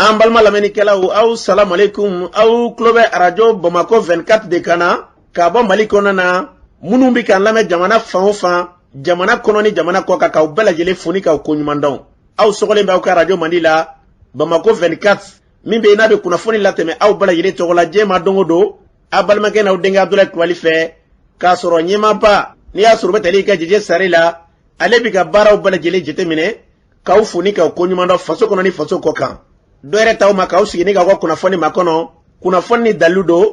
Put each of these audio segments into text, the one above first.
An balma lamɛnnikɛlaw aw salamu alaikum aw tulo bɛ radio Bamako 24 de kan na ka bɔ Mali kɔnɔ na minnu bɛ k'an lamɛn jamana fan o fan jamana kɔnɔ ni jamana kɔ kan k'aw bɛɛ lajɛlen foni k'aw koɲuman dɔn aw sɔgɔlen bɛ aw ka radio Mandi la Bamako 24 min bɛ yen n'a bɛ kunnafoni latɛmɛ aw bɛɛ lajɛlen tɔgɔ la diɲɛ ma don o don a balimakɛ n'aw denkɛ Abdulaye Kulibali fɛ k'a sɔrɔ ɲɛmaaba n'i y'a sɔrɔ o bɛ tali kɛ Jɛjɛ Sare la ale bɛ ka baaraw bɛɛ lajɛlen jateminɛ k'aw foni k'aw koɲuman dɔn faso kɔnɔ ni faso kɔ kan. Dɔwɛrɛ t'aw ma k'aw sigi ni k'aw ka kunnafoni makɔnɔ kunnafoni ni dalilu don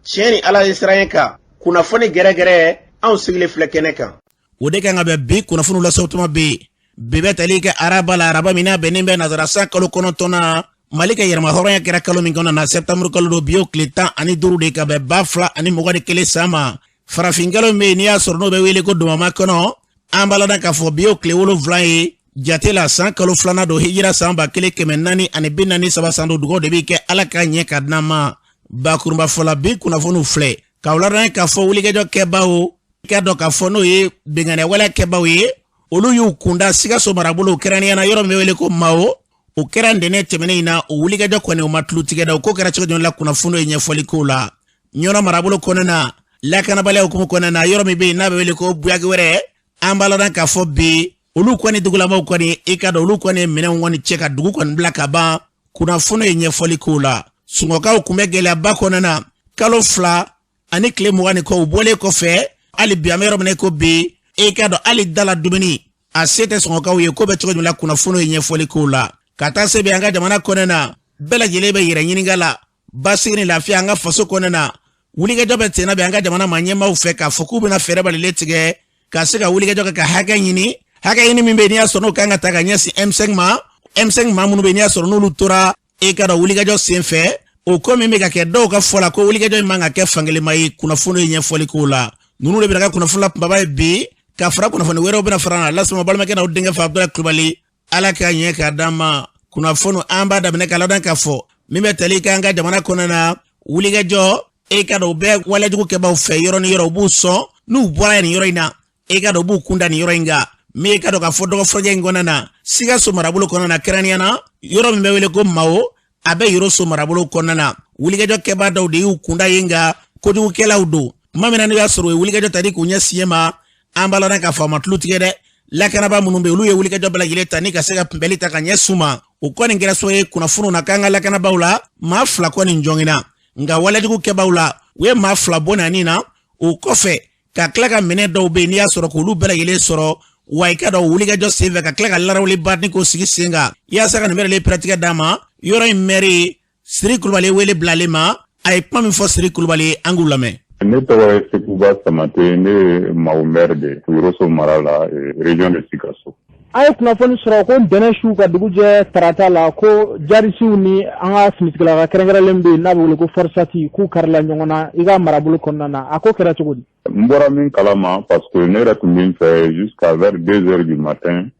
tiɲɛ ni Ala ye siran kan kunnafoni gɛrɛgɛrɛ anw sigilen filɛ kɛnɛ kan. O de kan ka bɛn bi kunnafoniw lasew tuma bɛ bɛɛ tali kɛ araba la araba min n'a bɛnnen bɛ nazarasan kalo 9 na Mali ka yɛrɛma hɔrɔnya kɛra kalo min kɔnɔ na septembre kalo don bi o tile 15 de ka bɛn 2021 san ma farafinkalo min n'i y'a sɔrɔ n'o bɛ wele ko domama kɔnɔ an balada k'a fɔ bi o tile 7 ye jate la san kalo filanan do hijira san 1443 san do dugawu de bɛ kɛ Ala ka ɲɛ ka d'an ma bakurunba fɔla bi kunnafoniw filɛ k'aw ladɔn k'a fɔ wulikɛjɔ kɛbaaw ka dɔn k'a fɔ n'o ye bɛngɛnɛ wale kɛbaaw ye olu y'u kunda Sikaso marabolo kɛrɛnkɛrɛnnenya yɔrɔ min bɛ wele ko Mao o kɛra ntɛnɛn tɛmɛnen in na o wulikɛjɔ kɔni o ma tulu tigɛ da o ko kɛra cogo jumɛn la kunnafoniw ye ɲɛfɔli k'o la Ɲɔnɔ marabolo kɔnɔna na lakanabaliya hukumu kɔnɔna na yɔrɔ min bɛ yen n'a bɛ wele ko Buyagi wɛrɛ an b'a ladɔn k'a fɔ bi olu kɔni dugulamaw kɔni i ka dɔn olu kɔni minɛnw kɔni cɛ ka dugu kɔni bila ka ban kunnafoni ye ɲɛfɔli k'o la sungɔkaw kun bɛ gɛlɛyaba kɔnɔna na kalo 2 ani tile 20 kɔ u bɔlen kɔfɛ hali bi an bɛ yɔrɔ min ko bi i ka dɔn hali dala dumuni a se tɛ sungɔkaw ye ko bɛ cogo jumɛn la kunnafoni ye ɲɛfɔli k'o la ka taa se bi an ka jamana kɔnɔna na bɛɛ lajɛlen bɛ yɛrɛ ɲininka la basigi ni lafiya an ka faso kɔnɔna na wulikɛjɔ bɛ tenna bi an ka jamana ma ɲɛmaaw fɛ k'a fɔ k'u bɛna fɛɛrɛ balilen tigɛ ka se ka wulikɛjɔ kɛ ka hakɛ ɲini hakɛ ɲini min bɛ n'i y'a sɔrɔ n'o kan ka ta ka ɲɛsin M5 ma M5 maa minnu bɛ n'i y'a sɔrɔ n'olu tora e ka dɔn wulikɛjɔ sen fɛ o ko min bɛ ka kɛ dɔw ka fɔ la ko wulikɛjɔ in man ka kɛ fankelenma ye kunnafoni ye ɲɛfɔli k'o la ninnu de bɛna kɛ kunnafoni la kunbaba ye bi ka fara kunnafoni wɛrɛw bɛna fara na lasama balimakɛ n'aw denkɛ fa Abdulaye Kulibali Ala ka ɲɛ k'a d'an ma kunnafoni an b'a daminɛ k'a ladɔn k'a fɔ min bɛ tali kɛ an ka jamana kɔnɔna na wulikɛjɔ e ka dɔn u bɛ walejugu kɛbaaw fɛ yɔrɔ ni yɔrɔ u b'u sɔn n'u bɔra nin yɔrɔ in na e ka dɔn u b'u kunda nin yɔrɔ in kan min ka dɔn k'a fɔ dɔgɔfɔrɔjɛ in kɔnɔna na Sikaso marabolo kɔnɔna na kɛrɛnkɛrɛnnenya na yɔrɔ min bɛ wele ko Mao a bɛ Yoroso marabolo kɔnɔna na wulikɛjɔ kɛbaa dɔw de y'u kunda yen nka kojugukɛlaw don tuma min na n'o y'a sɔrɔ u ye wulikɛjɔ ta di k'u ɲɛsin ma an b'a ladɔn k'a fɔ a ma tulu tigɛ dɛ lakanaba minnu bɛ olu ye wulikɛjɔ bɛɛ lajɛlen ta ni ka se ka kunbɛli ta ka ɲɛsin ma o kɔni kɛra so ye kunnafoniw na k'an ka lakanabaw la maa 2 kɔni jɔngina nka walejugu kɛbaaw la u ye maa 2 bɔ naani na o kɔfɛ ka tila ka minɛ dɔw bɛ yen n'i y'a sɔrɔ k'olu bɛɛ lajɛlen sɔrɔ wa i ka dɔn wulikɛjɔ sen fɛ ka tila ka larawuli baden k'o sigi sen kan yaasa ka nin bɛɛ lajɛlen pɛrɛtigɛ d'a ma yɔrɔ in mɛri Siri Kulibali wele bilalen ma a ye kuma min fɔ Siri Kulibali an k'u lamɛn. Ne tɔgɔ ye Sekuba Samate ne ye Mao maire de Yoroso mara la région de Sikaso. A ye kunnafoni sɔrɔ ko ntɛnɛn su ka dugu jɛ tarata la ko jarisiw ni an ka finitigilaka kɛrɛnkɛrɛnlen bɛ yen n'a bɛ wele ko Forsati k'u karila ɲɔgɔn na i ka marabolo kɔnɔna na a ko kɛra cogo di. N bɔra min kalama parce que ne yɛrɛ tun bɛ n fɛ jusqu'à vers 2 heures du matin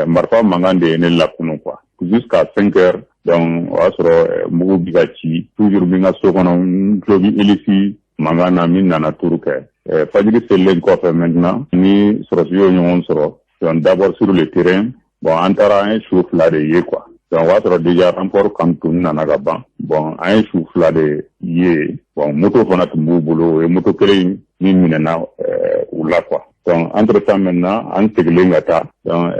marifa mankan de ye ne lakunu quoi jusqu'à 5 heures donc o y'a sɔrɔ mugu bɛ ka ci toujours bɛ n ka so kɔnɔ n tulo bɛ Elisi mankan na min nana turu kɛ fajiri selilen kɔfɛ maintenant ni sɔrɔsiw ye ɲɔgɔn sɔrɔ donc d'abord sur le terrain bon an taara an ye su 2 de ye quoi donc o y'a sɔrɔ déjà renfort kan tun nana ka ban bon an ye su 2 de ye bon moto fana tun b'u bolo o ye moto kelen min minɛna u la quoi donc entre temps maintenant an segilen ka taa donc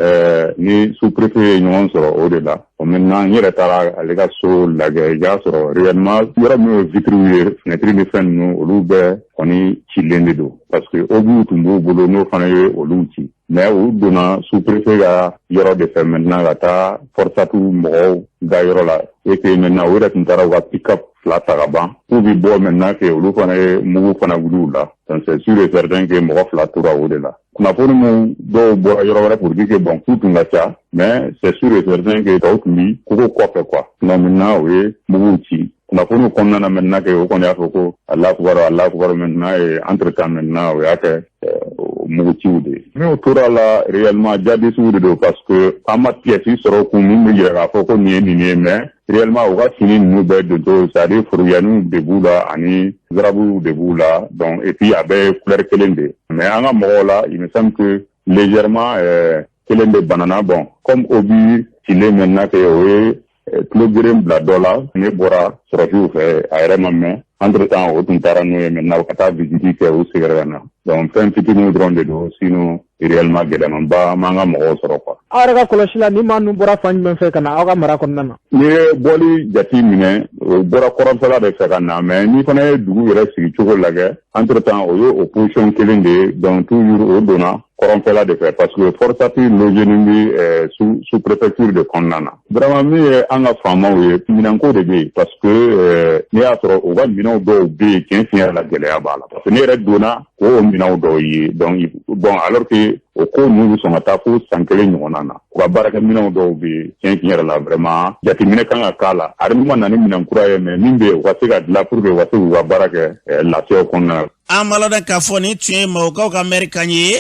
ni sous-préfet ye ɲɔgɔn sɔrɔ o de la bon maintenant n yɛrɛ taara ale ka so lajɛ i y'a sɔrɔ réellement yɔrɔ min ye vitres ye fenêtre ni fɛn ninnu olu bɛɛ kɔni cilen de don parce que obiw tun b'u bolo n'o fana ye olu ci mais u donna sous-préfet ka yɔrɔ de fɛ maintenant ka taa Forsatu mɔgɔw ka yɔrɔ la et que maintenant u yɛrɛ tun taara u ka pick-up 2 ta ka ban k'u bɛ bɔ maintenant que olu fana ye mugu fana wuli u la donc c'est sûr et certain que mɔgɔ 2 tora o de la kunnafoni min dɔw bɔra yɔrɔ wɛrɛ pour dire que bon k'u tun ka ca mais c'est sûr et certain que tɔw tun bɛ kogo kɔfɛ quoi donc maintenant o ye muguw ci kunnafoniw kɔnɔna na maintenant que o kɔni y'a fɔ ko Allahu Akbar maintenant et entre temps maintenant o y'a kɛ mugutiw de ye n'o tora la réellement jadisiw de don parce que an ma pièce sɔrɔ kun min bɛ yira k'a fɔ ko nin ye nin ye mais réellement u ka fini ninnu bɛɛ donto c'est-à-dire foruyaniw de b'u la ani zarabuw de b'u la donc et puis a bɛɛ ye couleur kelen de mais an ka mɔgɔw la il me semble que légèrement kelen de banana bon comme obi cilen maintenant que o ye tulo geren bila dɔ la ne bɔra sɔrɔsiw fɛ a yɛrɛ ma mɛn entre temps o tun taara n'o ye maintenant ka taa visite kɛ u seginna na donc fɛn fitinin dɔrɔn de don sinon réellement gɛlɛmanba m'an ka mɔgɔw sɔrɔ quoi. Aw yɛrɛ ka kɔlɔsi la ni maa ninnu bɔra fan jumɛn fɛ ka na aw ka mara kɔnɔna na? N'i ye bɔli jate minɛ o bɔra kɔrɔnfɛla de fɛ ka na mais n'i fana ye dugu yɛrɛ sigi cogo lajɛ entre temps o ye o position kelen de ye donc toujours o donna kɔrɔnfɛla de fɛ parce que Forsati logé bɛ sous préfecture de kɔnɔna na. Vraiment min ye an ka faamaw ye minɛnko de bɛ yen parce que n'i y'a sɔrɔ u ka minɛnw dɔw bɛ yen tiɲɛ tiɲɛ yɛrɛ la gɛlɛya b'a la parce que ne yɛrɛ donna o minɛnw dɔw ye donc bon alors que o ko ninnu bɛ sɔn ka taa fo san kelen ɲɔgɔnna na u ka baarakɛminɛnw dɔw bɛ yen tiɲɛ tiɲɛ yɛrɛ la vraiment jateminɛ kan ka k'a la ari min ma na ni minɛn kura ye mais min bɛ yen u ka se ka dilan pour que u ka se k'u ka baara kɛ lafiyaw kɔnɔna na. An b'a lɔn k'a fɔ ni tun ye mɔgɔw ka mɛri kan ye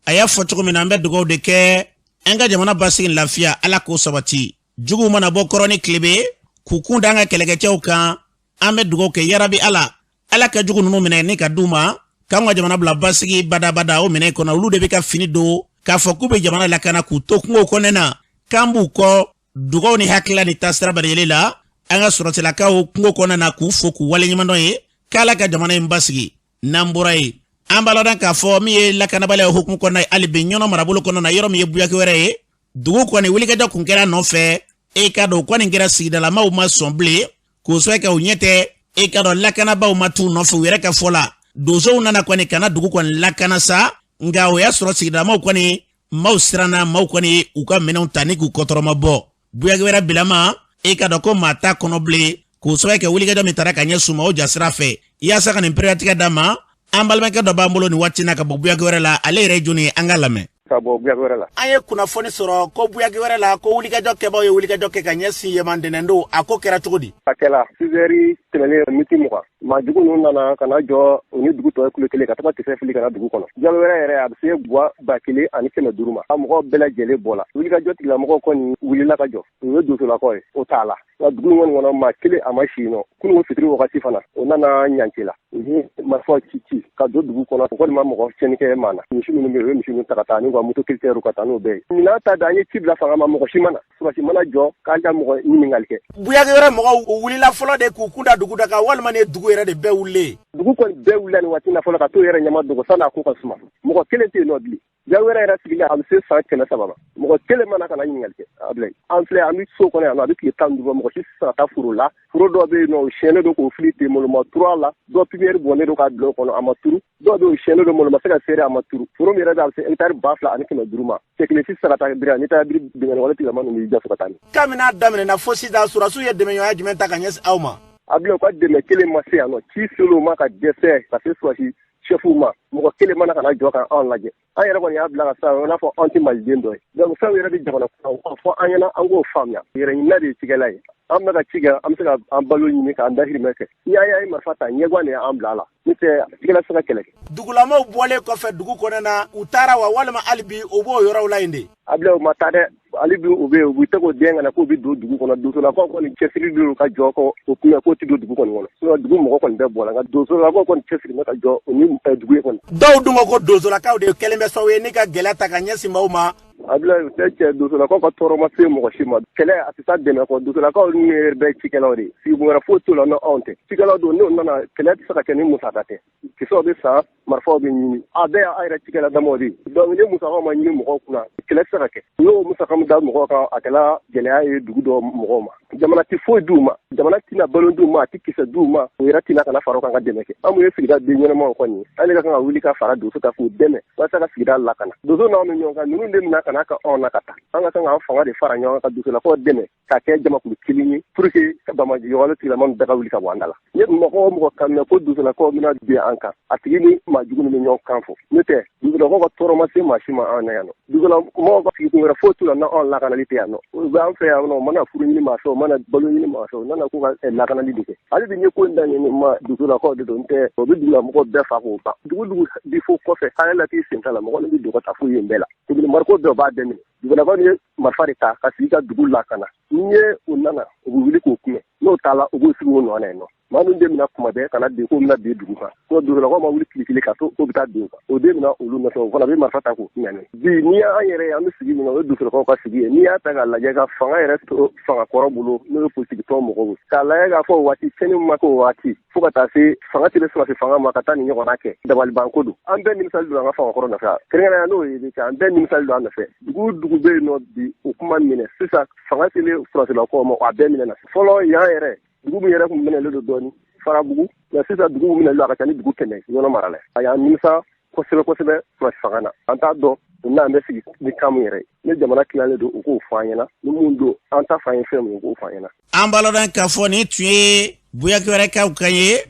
a y'a fɔ cogo min na an bɛ dugawu de kɛ an ka jamana basigi lafiya ala k'o sabati juguw mana bɔ kɔrɔ ni tile bɛ k'u kun da an ka kɛlɛkɛcɛw kan an bɛ dugawu kɛ yarabi ala ka jugu ninnu minɛ ni ka d'u ma k'an ka jamana bila basigi badabada o minɛ kɔnɔ olu de bɛ ka fini don k'a fɔ k'u bɛ jamana lakana k'u to kungo kɔnɔna na k'an b'u kɔ dugawu ni hakilila ni taasira barayɛlɛ la an ka sɔrɔsilakaw kungo kɔnɔna na k'u fo k'u waleɲumandɔn ye k'ala ka jamana in basigi n'an bɔra ye an b'a lɔn k'a fɔ min ye lakanabaliya hukumu kɔnɔna ye hali bi ɲɔnɔ marabolo kɔnɔna na yɔrɔ min ye buyaki wɛrɛ ye dugu kɔni wulikajɔ kun kɛra nɔfɛ e ka dɔn kɔni kɛra sigidalamaw ma sɔn bilen k'o sɔrɔ kɛ u ɲɛ tɛ e ka dɔn lakanabaw ma t'u nɔfɛ u yɛrɛ ka fɔ la donsow nana kɔni kana dugu kɔni lakana sa nka o y'a sɔrɔ sigidalamaw kɔni maaw siranna maaw kɔni u ka minɛnw ta ni k'u kɔtɔrɔma bɔ buyaki wɛrɛ bilama e ka dɔn ko maa t'a kɔnɔ bilen k'o sɔrɔ kɛ wulikajɔ min taara ka ɲɛ suma o jasira fɛ yaasa ka nin pereyatigɛ d'a ma an balimakɛ dɔ b'an bolo ni waati na ka bɔ buyaki wɛrɛ la ale yɛrɛ jɔnni ye an ka lamɛn. Ka bɔ buyaki wɛrɛ la. An ye kunnafoni sɔrɔ ko buyaki wɛrɛ la ko wulikajɔ kɛbaaw ye wulikajɔ kɛ ka ɲɛsin Yemandɛnɛndo a ko kɛra cogo di? A kɛla 6 heures tɛmɛnen miniti 20 maajugu ninnu nana ka na jɔ u ni dugu tɔ ye kulo kelen ka taga kisɛ fili ka na dugu kɔnɔ. Jalo wɛrɛ yɛrɛ a bɛ se buwa 1500 ma. A mɔgɔw bɛɛ lajɛlen bɔra. Wulikajɔ tigilamɔgɔw kɔni wulila ka jɔ. U ye donsolakaw ye o t'a la. Wa dugu in kɔni kɔnɔ maa kelen a ma si yen nɔ. Kunun fitiri wagati fana o nana ɲanci la. U ye marifaw ci ka don dugu kɔnɔ o kɔni ma mɔgɔ cɛnnikɛ maa na. Misi minnu bɛ yen u ye misi ninnu ta ka taa n'u ka moto kilitɛriw ka taa n'o bɛɛ ye. Ɲinan ta da an ye ci bila fanga ma mɔgɔ si mana. Surasi mana jɔ k'an ka mɔgɔ ɲininkali kɛ. Buyaki wɛrɛ mɔgɔw u wulila fɔlɔ de k'u kunda dugu da kan walima ni dugu yɛrɛ de bɛɛ wulilen. Dugu kɔni bɛɛ wulila nin waati na fɔlɔ ka t'o yɛrɛ ɲama dogo san'a ko ka suma. Mɔgɔ kelen tɛ yen nɔ bilen. Buyaki wɛrɛ yɛrɛ sigilen a bɛ se san 300 ma. Mɔgɔ kelen mana ka na ɲininkali kɛ. Ablaye an filɛ an bɛ so kɔnɔ yan nɔ a bɛ tile 15 mɔgɔ si tɛ se ka taa foro la. Foro dɔw bɛ yen nɔ o siyɛnnen don k'o fili ten moloma turu a la dɔw pipiniɲɛri bɔnnen don k'a bila o kɔnɔ a ma turu dɔw bɛ yen o siyɛnnen don moloma se ka seere a ma turu foro min yɛrɛ bɛ a bɛ se hectare 2,200 ma cɛ kelen si tɛ se ka taa biri a n'i taara biri dingɛni wale tigilama ninnu b'i ja fo ka taa ni. Kabini a daminɛna fo sisan surasiw ye dɛmɛɲɔgɔnya jumɛn ta ka ɲɛsin aw ma? Ablaye u ka dɛmɛ kelen ma se yan nɔ ci selo ma ka dɛsɛ ka se surasi cheffu ma mɔgɔ kelen mana ka na jɔ kan anw lajɛ an yɛrɛ kɔni y'a bila ka sa i n'a fɔ anw tɛ maliden dɔ ye donc fɛn yɛrɛ bɛ jamana kɔnɔ k'a fɔ an ɲɛna an k'o faamuya yɛrɛ ɲinina de ye cikɛla ye an bɛ ka ci kɛ an bɛ se ka an balo ɲini k'an dahirimɛ kɛ n'i y'a ye marifa ta ɲɛguwan de y'an bila a la n'o tɛ cikɛla tɛ se ka kɛlɛ kɛ. Dugulamaw bɔlen kɔfɛ dugu kɔnɔ na u taara wa walima hali bi u b'o yɔrɔw la yen de. Ablaye u ma taa dɛ hali bi u bɛ yen u bɛ se k'o den ka na k'u bɛ don dugu kɔnɔ donsolakaw kɔni cɛsiri don ka jɔ kɔ o kunbɛn k'o tɛ don dugu kɔni kɔnɔ sinon dugu mɔgɔ kɔni bɛɛ bɔra nka donsolakaw kɔni cɛsiri bɛ ka jɔ o ni dugu ye kɔni. Dɔw dun ko donsolakaw de kɛlen bɛ sababu ye ni ka gɛlɛya ta ka ɲɛsin maaw ma. Ablaye u tɛ cɛ donsolakaw ka tɔɔrɔ ma se mɔgɔ si ma kɛlɛ a tɛ taa dɛmɛ kɔ donsolakaw ni yɛrɛ bɛɛ cikɛlaw de ye sigi wɛrɛ foyi t'o la n'o anw tɛ cikɛlaw don n'o nana kɛlɛ tɛ se ka kɛ ni musaka tɛ kisɛw bɛ san marifaw bɛ ɲini a bɛɛ y'a yɛrɛ cikɛla damaw de ye donc ni musakaw ma ɲini mɔgɔw kunna kɛlɛ tɛ se ka kɛ n'o musaka min da mɔgɔw kan a kɛla gɛlɛya ye dugu dɔ mɔgɔw ma jamana tɛ foyi d'u ma jamana tɛna balo d'u ma a tɛ kisɛ d'u ma o yɛrɛ tɛna ka na fara o kan ka dɛmɛ kɛ an mun ye sigida den ɲɛnamaw kɔni ale ka kan ka wuli ka fara donso kan k'u dɛmɛ walasa ka sigida lakana donso n'anw bɛ ɲɔgɔn kan ninnu de bɛna ka na ka anw na ka taa an ka kan k'an fanga de fara ɲɔgɔn kan donsolakaw dɛmɛ k'a kɛ jamakulu kelen ye pour que ka bamajɔyɔrɔ tigilama bɛɛ ka wuli ka bɔ an da la ni mɔgɔ o mɔgɔ kan mɛn ko donsolakaw bɛna bin an kan a tigi ni maajugu bɛ ɲɔgɔn kan fɔ n'o tɛ donsolakaw ka tɔɔrɔ ma se maa si ma an na yan nɔ donsolamɔgɔw ka sigi kun wɛrɛ foyi t'u la n'anw lakanali tɛ yan nɔ o bɛ an fɛ yan nɔ o mana furu ɲini maa fɛ o mana balo ɲini maa fɛ o nana k'u ka lakanali de kɛ ale de ye ko in daminɛ ma donsolakaw de don tɛ o bɛ dugulamɔgɔw bɛɛ fa k'o ban dugu bi fo kɔfɛ an yɛrɛ t'i sen ta la mɔgɔ min bɛ don ka taa fo yen bɛɛ la tuguni mariko bɛɛ b'a dɛmɛ dugulamɔgɔw ye marifa de ta ka sigi ka dugu lakana n'i ye o nana u bɛ wuli k'o kunbɛn n'o t'a la u b'o sigi o nɔ na yen nɔ maa min den mina kuma bɛɛ kana den ko mina den dugu kan ko dugulakaw ma wuli tile ka to o bɛ taa den kan o den mina olu nɔfɛ o fana bɛ marifa ta k'o ɲani bi n'i y'an yɛrɛ an bɛ sigi min na o ye dugulakaw ka sigi ye n'i y'a ta k'a lajɛ ka fanga yɛrɛ to fanga kɔrɔ bolo n'o ye politikitɔn mɔgɔw k'a lajɛ k'a fɔ o waati cɛnni ma k'o waati fo ka taa se fanga tɛ sɔrɔ se fanga ma ka taa nin ɲɔgɔnna kɛ dabalibanko don an bɛɛ nimisali don an ka fanga kɔrɔ nɔfɛ kɛrɛnkɛrɛnnenya n'o ye an bɛɛ nimisali don an nɔfɛ dugu bɛ yen nɔ bi o kuma minɛ sisan fanga selen sɔrɔsilakaw ma a bɛɛ minɛ na fɔlɔ yan yɛrɛ dugu min yɛrɛ tun minɛlen don dɔɔnin Farabugu nka sisan dugu min minɛlen don a ka ca ni dugu 100 ɲɔnɔ mara la a y'an nimisa kosɛbɛ kosɛbɛ sɔrɔsi fanga na an t'a dɔn n'an bɛ sigi ni kan min yɛrɛ ni jamana tilalen don u k'o fɔ an ɲɛna ni mun don an ta fa ye fɛn min u k'o fɔ an ɲɛna. An balodan k'a fɔ ni tun ye Buyaki wɛrɛ kaw kan ye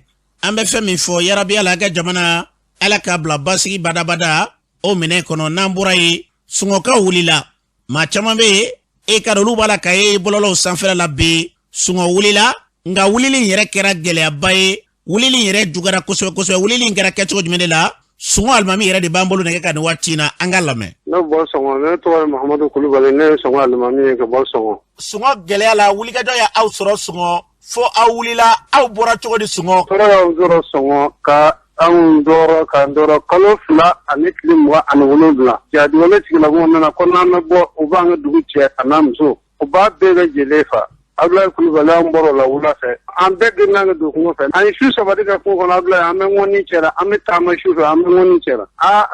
an bɛ fɛn min fɔ yarabi Ala ka jamana Ala k'a bila basigi badabada o minɛ kɔnɔ n'an bɔra ye sɔngɔkaw wulila maa caman bɛ yen e ka olu b'a la ka ye bɔlɔlɔw sanfɛla la bi sɔngɔ wulila nka wulili yɛrɛ kɛra gɛlɛyaba ye wulili yɛrɛ jugara kosɛbɛ kosɛbɛ wulili kɛra kɛcogo jumɛn de la sɔngɔ alimami yɛrɛ de b'an bolo nɛgɛ ka nin waati in na an ka lamɛn. Ne bɔ sɔngɔ ne tɔgɔ ye Mahamadu Kulubali ne ye sɔngɔ alimami ye ka bɔ sɔngɔ. Sɔngɔ gɛlɛya la wulikajɔ y'aw sɔrɔ sɔngɔ fo aw wulila aw bɔra cogo di sɔngɔ. Tɔɔrɔ y'aw sɔrɔ sɔngɔ ka anw dɔɔrɔ k'an dɔɔrɔ kalo 2 ani tile 27 jadiwale tigilamɔgɔw nana ko n'an bɛ bɔ u b'an ka dugu cɛ a n'a muso u b'a bɛɛ lajɛlen fa. Ablaye Kulubali an bɔra la wula fɛ an bɛɛ girinna ka don kungo fɛ an ye su 3 de kɛ kungo kɔnɔ Ablaye an bɛ ŋɔni cɛra an bɛ taama su fɛ an bɛ ŋɔni cɛra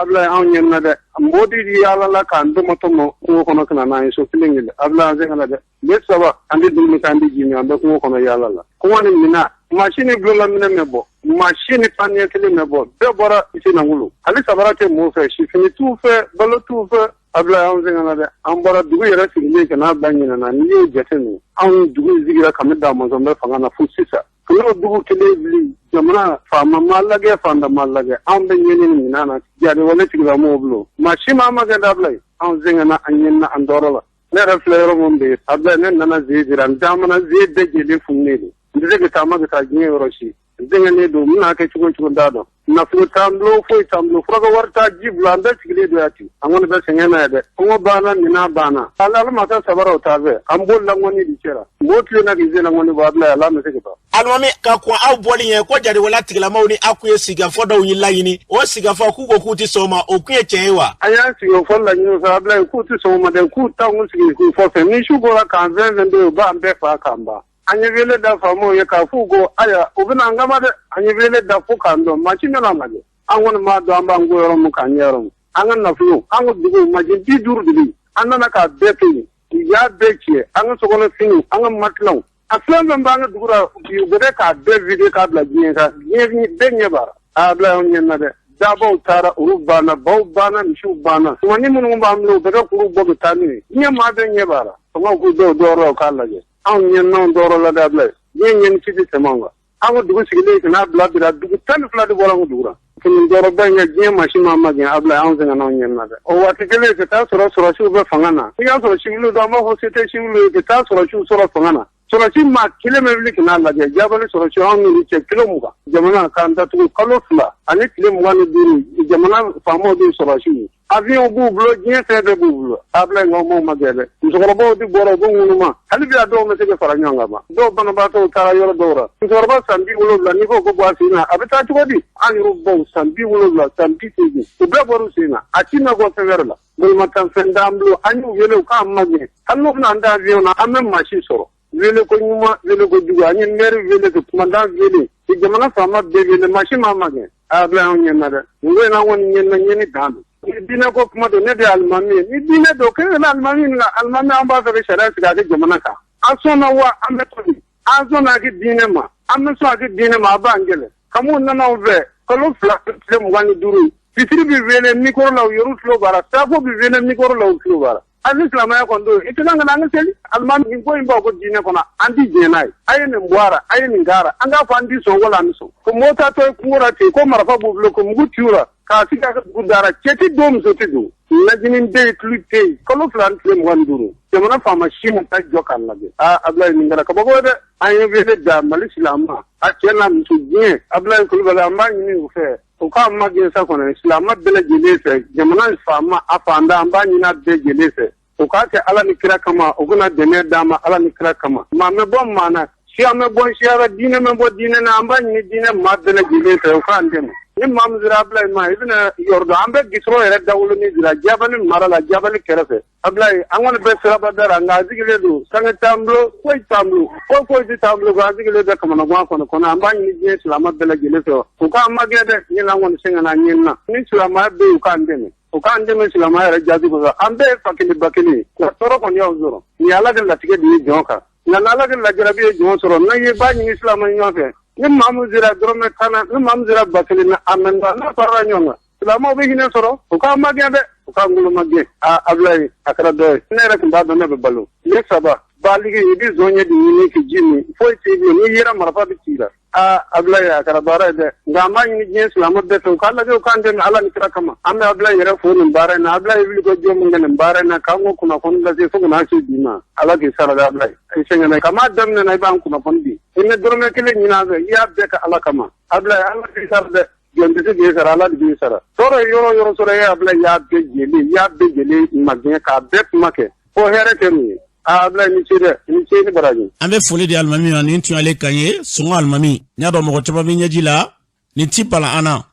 Ablaye anw ɲɛna dɛ mɔdi di yala la k'an tɔmɔ kungo kɔnɔ ka na n'an ye so kelen kelen Ablaye an sɛgɛnna dɛ ne 3 an bɛ dumuni kɛ an bɛ ji min an bɛ kungo kɔnɔ yala la kɔngɔ ni mina masini bulola minɛ mɛ bɔ masini panier kelen mɛ bɔ bɛɛ bɔra Isenangulu hali sabara tɛ mɔgɔw fɛ sifini t'u fɛ balo t'u fɛ Ablaye anw sɛgɛnna dɛ an bɔra dugu yɛrɛ sigilen ka n'a ba ɲinana n'i y'o jate minɛ anw dugu sigira kami da mɔzɔn bɛ fanga na fo sisan n'o dugu kelen wuli jamana faama ma lajɛ fanda ma lajɛ anw bɛ ɲɛni ni minɛn na jadiwale tigilamɔgɔw bolo maa si ma ma kɛ da Ablaye anw sɛgɛnna an ɲɛnina an tɔɔrɔ la ne yɛrɛ filɛ yɔrɔ min bɛ yen Ablaye ne nana zie jira n taamana zie bɛɛ jɛlen fununen don n tɛ se ka taama ka taa diɲɛ yɔrɔ si n sɛgɛnnen don n bɛna kɛ cogo o cogo n t'a dɔn nafolo t'an bolo foyi t'an bolo fura ka wari t'a ji bila an bɛɛ sigilen don yan ten an kɔni bɛ sɛgɛn na ye dɛ kɔngɔ banna minan banna ala ma taa sabaraw t'a fɛ an b'o langɔni de cɛra mɔgɔw tilenna k'i se langɔni bɔ Ablaye ala ma se ka ban. Alimami ka kɔn aw bɔli ye ko jadiwala tigilamɔgɔw ni aw kun ye sigafɔ dɔw ye laɲini o sigafɔ k'u ko k'u tɛ sɔn o ma o kun ye tiɲɛ ye wa. an y'an sigi o fɔ laɲini fɛ Ablaye k'u tɛ sɔn o ma dɛ k'u t'anw sigi k'u fɔfɛ ni su bɔra k'an fɛn fɛn bɛ yen u b'an bɛɛ faa k'an ban. An ye wele da faamaw ye k'a f'u ko aya u bɛna an kama dɛ an ye wele da fo k'an dɔn maa si nana lajɛ an kɔni m'a dɔn an b'an ko yɔrɔ min k'an ɲɛ yɔrɔ min an ka nafolo an ka dugu majɛ 50 de bɛ an nana k'a bɛɛ to yen u y'a bɛɛ tiɲɛ an ka sokɔnɔ finiw an ka matilanw a fɛn fɛn b'an ka dugu la bi u bɛ k'a bɛɛ vide k'a bila diɲɛ kan diɲɛ bɛɛ ɲɛ b'a la Ablaye anw ɲɛna dɛ dabaw taara olu banna baw banna misiw banna tumani minnu b'an bolo u bɛ kɛ kuru bɔ ka taa n'u ye diɲɛ maa bɛɛ ɲɛ b'a la fanga k'u dɔw dɔɔrɔ k'a lajɛ anw ɲɛnaw dɔɔrɔ la dɛ Ablaye diɲɛ ɲɛni ci tɛ tɛmɛ anw kan an ka dugu sigilen ka n'a bila dugu 12 de bɔra an ka dugu la fini dɔrɔba in kɛ diɲɛ maa si ma magɛn Ablaye anw sɛgɛnna anw ɲɛna dɛ o waati kelen ka taa sɔrɔ sɔrɔsiw bɛ fanga na i y'a sɔrɔ siwiliw don an b'a fɔ se tɛ siwiliw ka taa sɔrɔsiw sɔrɔ fanga na sɔrɔsi maa kelen bɛ wuli ka n'a lajɛ jabali sɔrɔsi anw n'olu cɛ kilo 20 jamana k'an datugu kalo 2 ani tile 25 jamana faamaw de sɔrɔsiw ye avion b'u bolo diɲɛ fɛn bɛɛ b'u bolo Ablaye nka maaw ma gɛlɛ musokɔrɔbaw de bɔra u bɛ ŋunuma hali bi a dɔw ma se ka fara ɲɔgɔn kan ma dɔw banabaatɔw taara yɔrɔ dɔw la musokɔrɔba san 70 n'i ko ko bɔ a sen na a bɛ taa cogo di an yɛrɛ baw san 70 san 80 u bɛɛ bɔra u sen na a ti na bɔ fɛn wɛrɛ la bolimafɛn t'an bolo an y'u wele u k'an magɛn hali n'u bɛna an da avion na an bɛ maa si sɔrɔ wele ko ɲuman wele ko jugu an ye maire wele ka kumandan wele jamana faama bɛɛ wele maa si ma magɛn Ablaye anw ɲɛna dɛ nin ko in na an kɔni ɲɛna ɲɛni dan don ni diinɛ ko kuma don ne de ye alimami ye ni diinɛ don k'e bɛna alimami ɲininka alimami an b'a fɛ ka sariya sigi a kɛ jamana kan an sɔnna wa an bɛ to nin an sɔnna a kɛ diinɛ ma an bɛ sɔn a kɛ diinɛ ma a b'an gɛlɛn kamu nana anw fɛ kalo 2 tile 25 fitiri bɛ wele micro la u yɛrɛw tulo b'a la safo bɛ wele micro la u tulo b'a la hali silamɛya kɔni don i tɛ kan ka na an ka seli alimami nin ko in b'aw ko diinɛ kɔnɔ an tɛ diɲɛ n'a ye a ye nin bɔ a la a ye nin k'a la an k'a fɔ an tɛ sɔn wala an bɛ sɔn ko mɔgɔw ta tɔ ye kungo la ten ko marifa b'u bolo ko mugu ci u la k'a sigi a ka dugu dara cɛ tɛ don muso tɛ don lajinin tɛ yen tulu tɛ yen kalo 2 ani tile 25 jamana faama si ma taa jɔ k'a lajɛ Ablaye nin kɛra kabako ye dɛ an ye wele da Mali silamɛ a cɛ n'a muso diɲɛ Ablaye Kulubali an b'a ɲini u fɛ u k'a magɛn sa kɔnɔ silamɛ bɛɛ lajɛlen fɛ jamana faama a fanda an b'a ɲini a bɛɛ lajɛlen fɛ u k'a kɛ Ala ni kira kama u bɛna dɛmɛ d'a ma Ala ni kira kama maa mɛ bɔ maa na si ame bon siara dine me bo dine na amba ni dine madele gile te ukandem ni mamzira ablay ma ibna yordo ambe gisro ere dawlu ni zira jabani marala jabani kerefe ablay angone be sira badara ngazi gile du sange tamlo koy tamlo ko di tamlo ngazi gile de kamana gwa kono amba ni dine salama bele gile to uka magede ni langone senga na nyinna ni salama be ukandem ukandem salama ere jazi ko ambe fakili bakili ko toro ko nyawzoro ni ala de latige di jonka na lala ke lajarabi jo soro na ye ba ni islam ni yofe ni mamuzira drome kana ni mamuzira bakeli na amenda na parra nyonga islam obi hine soro o ka magya de o ka ngulu magye a ablay akara do ne rek ba do ne be balu ne saba baligi idi zonye di ni ki jimi foi ti ni yera marfa bi tira a ablay akara bara de ngama ni je islam de to kala de kan de ala ni kira kama amme ablay yera fo ni bara na ablay bi ko jom ngene bara na kango kuna kon la se fu na ci dina ala ki sara da ablay isengene kama damne na ban kuna fondi ine dorme kele nyina be ya be ka ala kama ablay ala ki sara de jonde se ge sara ala di sara toro yoro soro ya ablay ya be jeli magye ka be make ko here temi abla ni chede baraji ambe foli di almami ni ntu ale kanye sungo almami nyado mo choba bi nyaji la ni tipala ana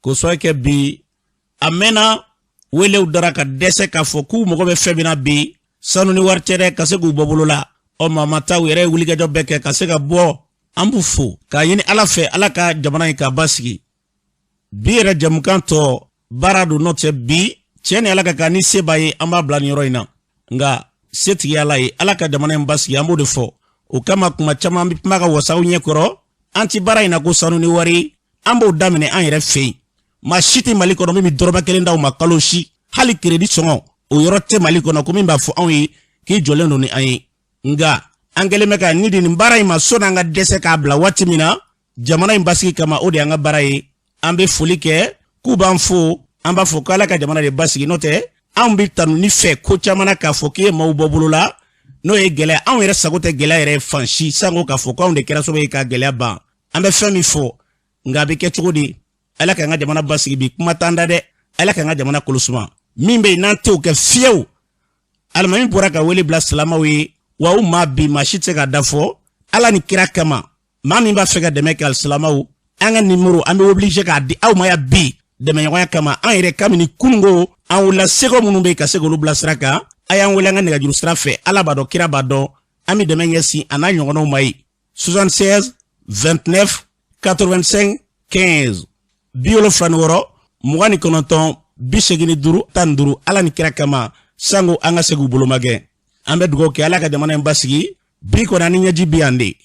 ko so ke bi amena wele udara ka dese ka foku mo go be febina bi sanu ni wartere ka se gu bobulula o mama taw yere wuli ga jobbe ka se ga bo ambu fu ka yini ala fe ala ka jamana ka basigi bi re jam kanto baradu note bi chene ala ka ni sebaye amba blan yoroina nga seti yala yi ala ka jamana mbasi yambo de fo o kama kuma chama mbi maga wasaw nyekoro anti bara ina ko sanu ni wari ambo damene an yere fe ma shiti maliko no mi doroba kelenda o makaloshi hali credit songo o yorote maliko no ko mi ba fo an yi ki jolendo ni an nga angele meka nidi ni bara ima sona nga dese ka bla watimina jamana mbasi kama odi anga bara yi ambe fulike kuban fo amba fo kala ka jamana de basi note ambi tanu ni fe ko chamana ka foke ma ubobulula no e gele an yere sagote gele yere fanshi sango ka foko on de kera so be ka gele ba ambe fami fo ngabe ke chugudi ala ka nga jamana basigi bi kuma tanda de ala ka nga jamana kulusuma mimbe nante o ke fiew almami bora ka weli bla salama we wa umma bi mashite ka dafo ala ni kira kama mami ba fega de mek al salama u anga numero ambe obligé ka di aw maya bi de me yoya kama an yere kamini kungo an wula sego munube ka sego lu blasraka ayan wula nga nega juru strafe ala bado kira bado ami de menyesi ana nyongono mai 76 29 85 15 biolo franworo mugani kononton bisegini duru tanduru ala ni kira kama sango anga segu bulumage ambe dugo ke ala ka jamana mbasigi biko na nyaji biande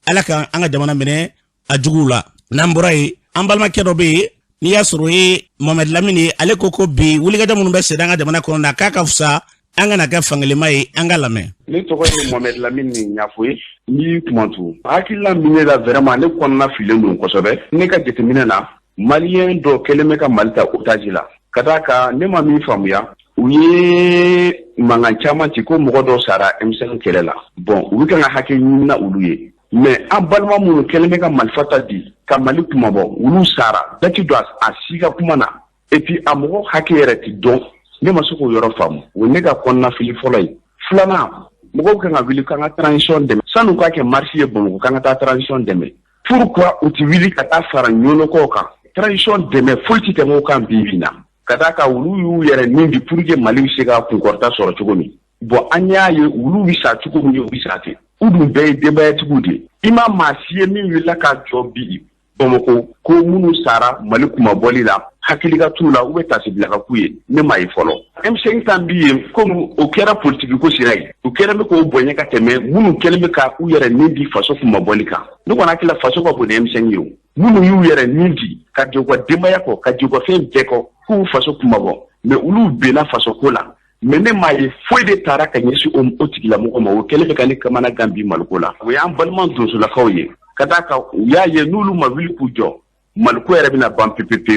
ala ka anga jamana mene ajugula namburai ambalma kedo be ni yasuru e Mohamed Lamini ale koko bi wuliga jamu be sedanga jamana kono na kaka fusa anga na ka fangele mai anga lame ni to ko Mohamed Lamini nyafui ni tumantu hakilla mine da vraiment ne kono na file ndon ko sobe ne ka jetemina na malien do keleme ka malta utajila kadaka ne ma mi famuya uye manganchama tiko mogodo sara M5 kelela bon wika nga hake na uluye mais en balma munu keleme ka malfata di ka mali kuma bo ulu sara dati do asiga kuma na et puis amogo hake yereti don ne masuko yoro famu woni ga konna fili folay flana mogo ka nga wili ka nga transition de sanu ka ke marché bon ka nga ta transition de pourquoi uti wili ka ta fara nyono ko ka transition de fulti te mo kan bibina kadaka ulu yu yere nindi purge mali siga ku korta soro chugoni bo anya ye ulu wisa chugoni wisate udu be deba tugudi ima masiye mi wila ka jobi bomoko ko munu sara mali kuma bolila hakili ka tula ube tasibila ka kuye ne mai folo M5 tambiye ko o kera politique ko sirai o kera me ko bonye ka teme munu kelme ka u yere nindi faso kuma bolika no kona kila faso ko bo M5 yo munu yu yere nindi ka jogo dema yako ka jogo fe beko ku faso kuma bo me ulu bena faso kola mene maye foi de tara ka nyesi otigila mo ma o kelebe kani kamana gambi malkola we am balman do so la kawye kadaka ya ye nulu ma wili ku jo malko yere bina bam ppp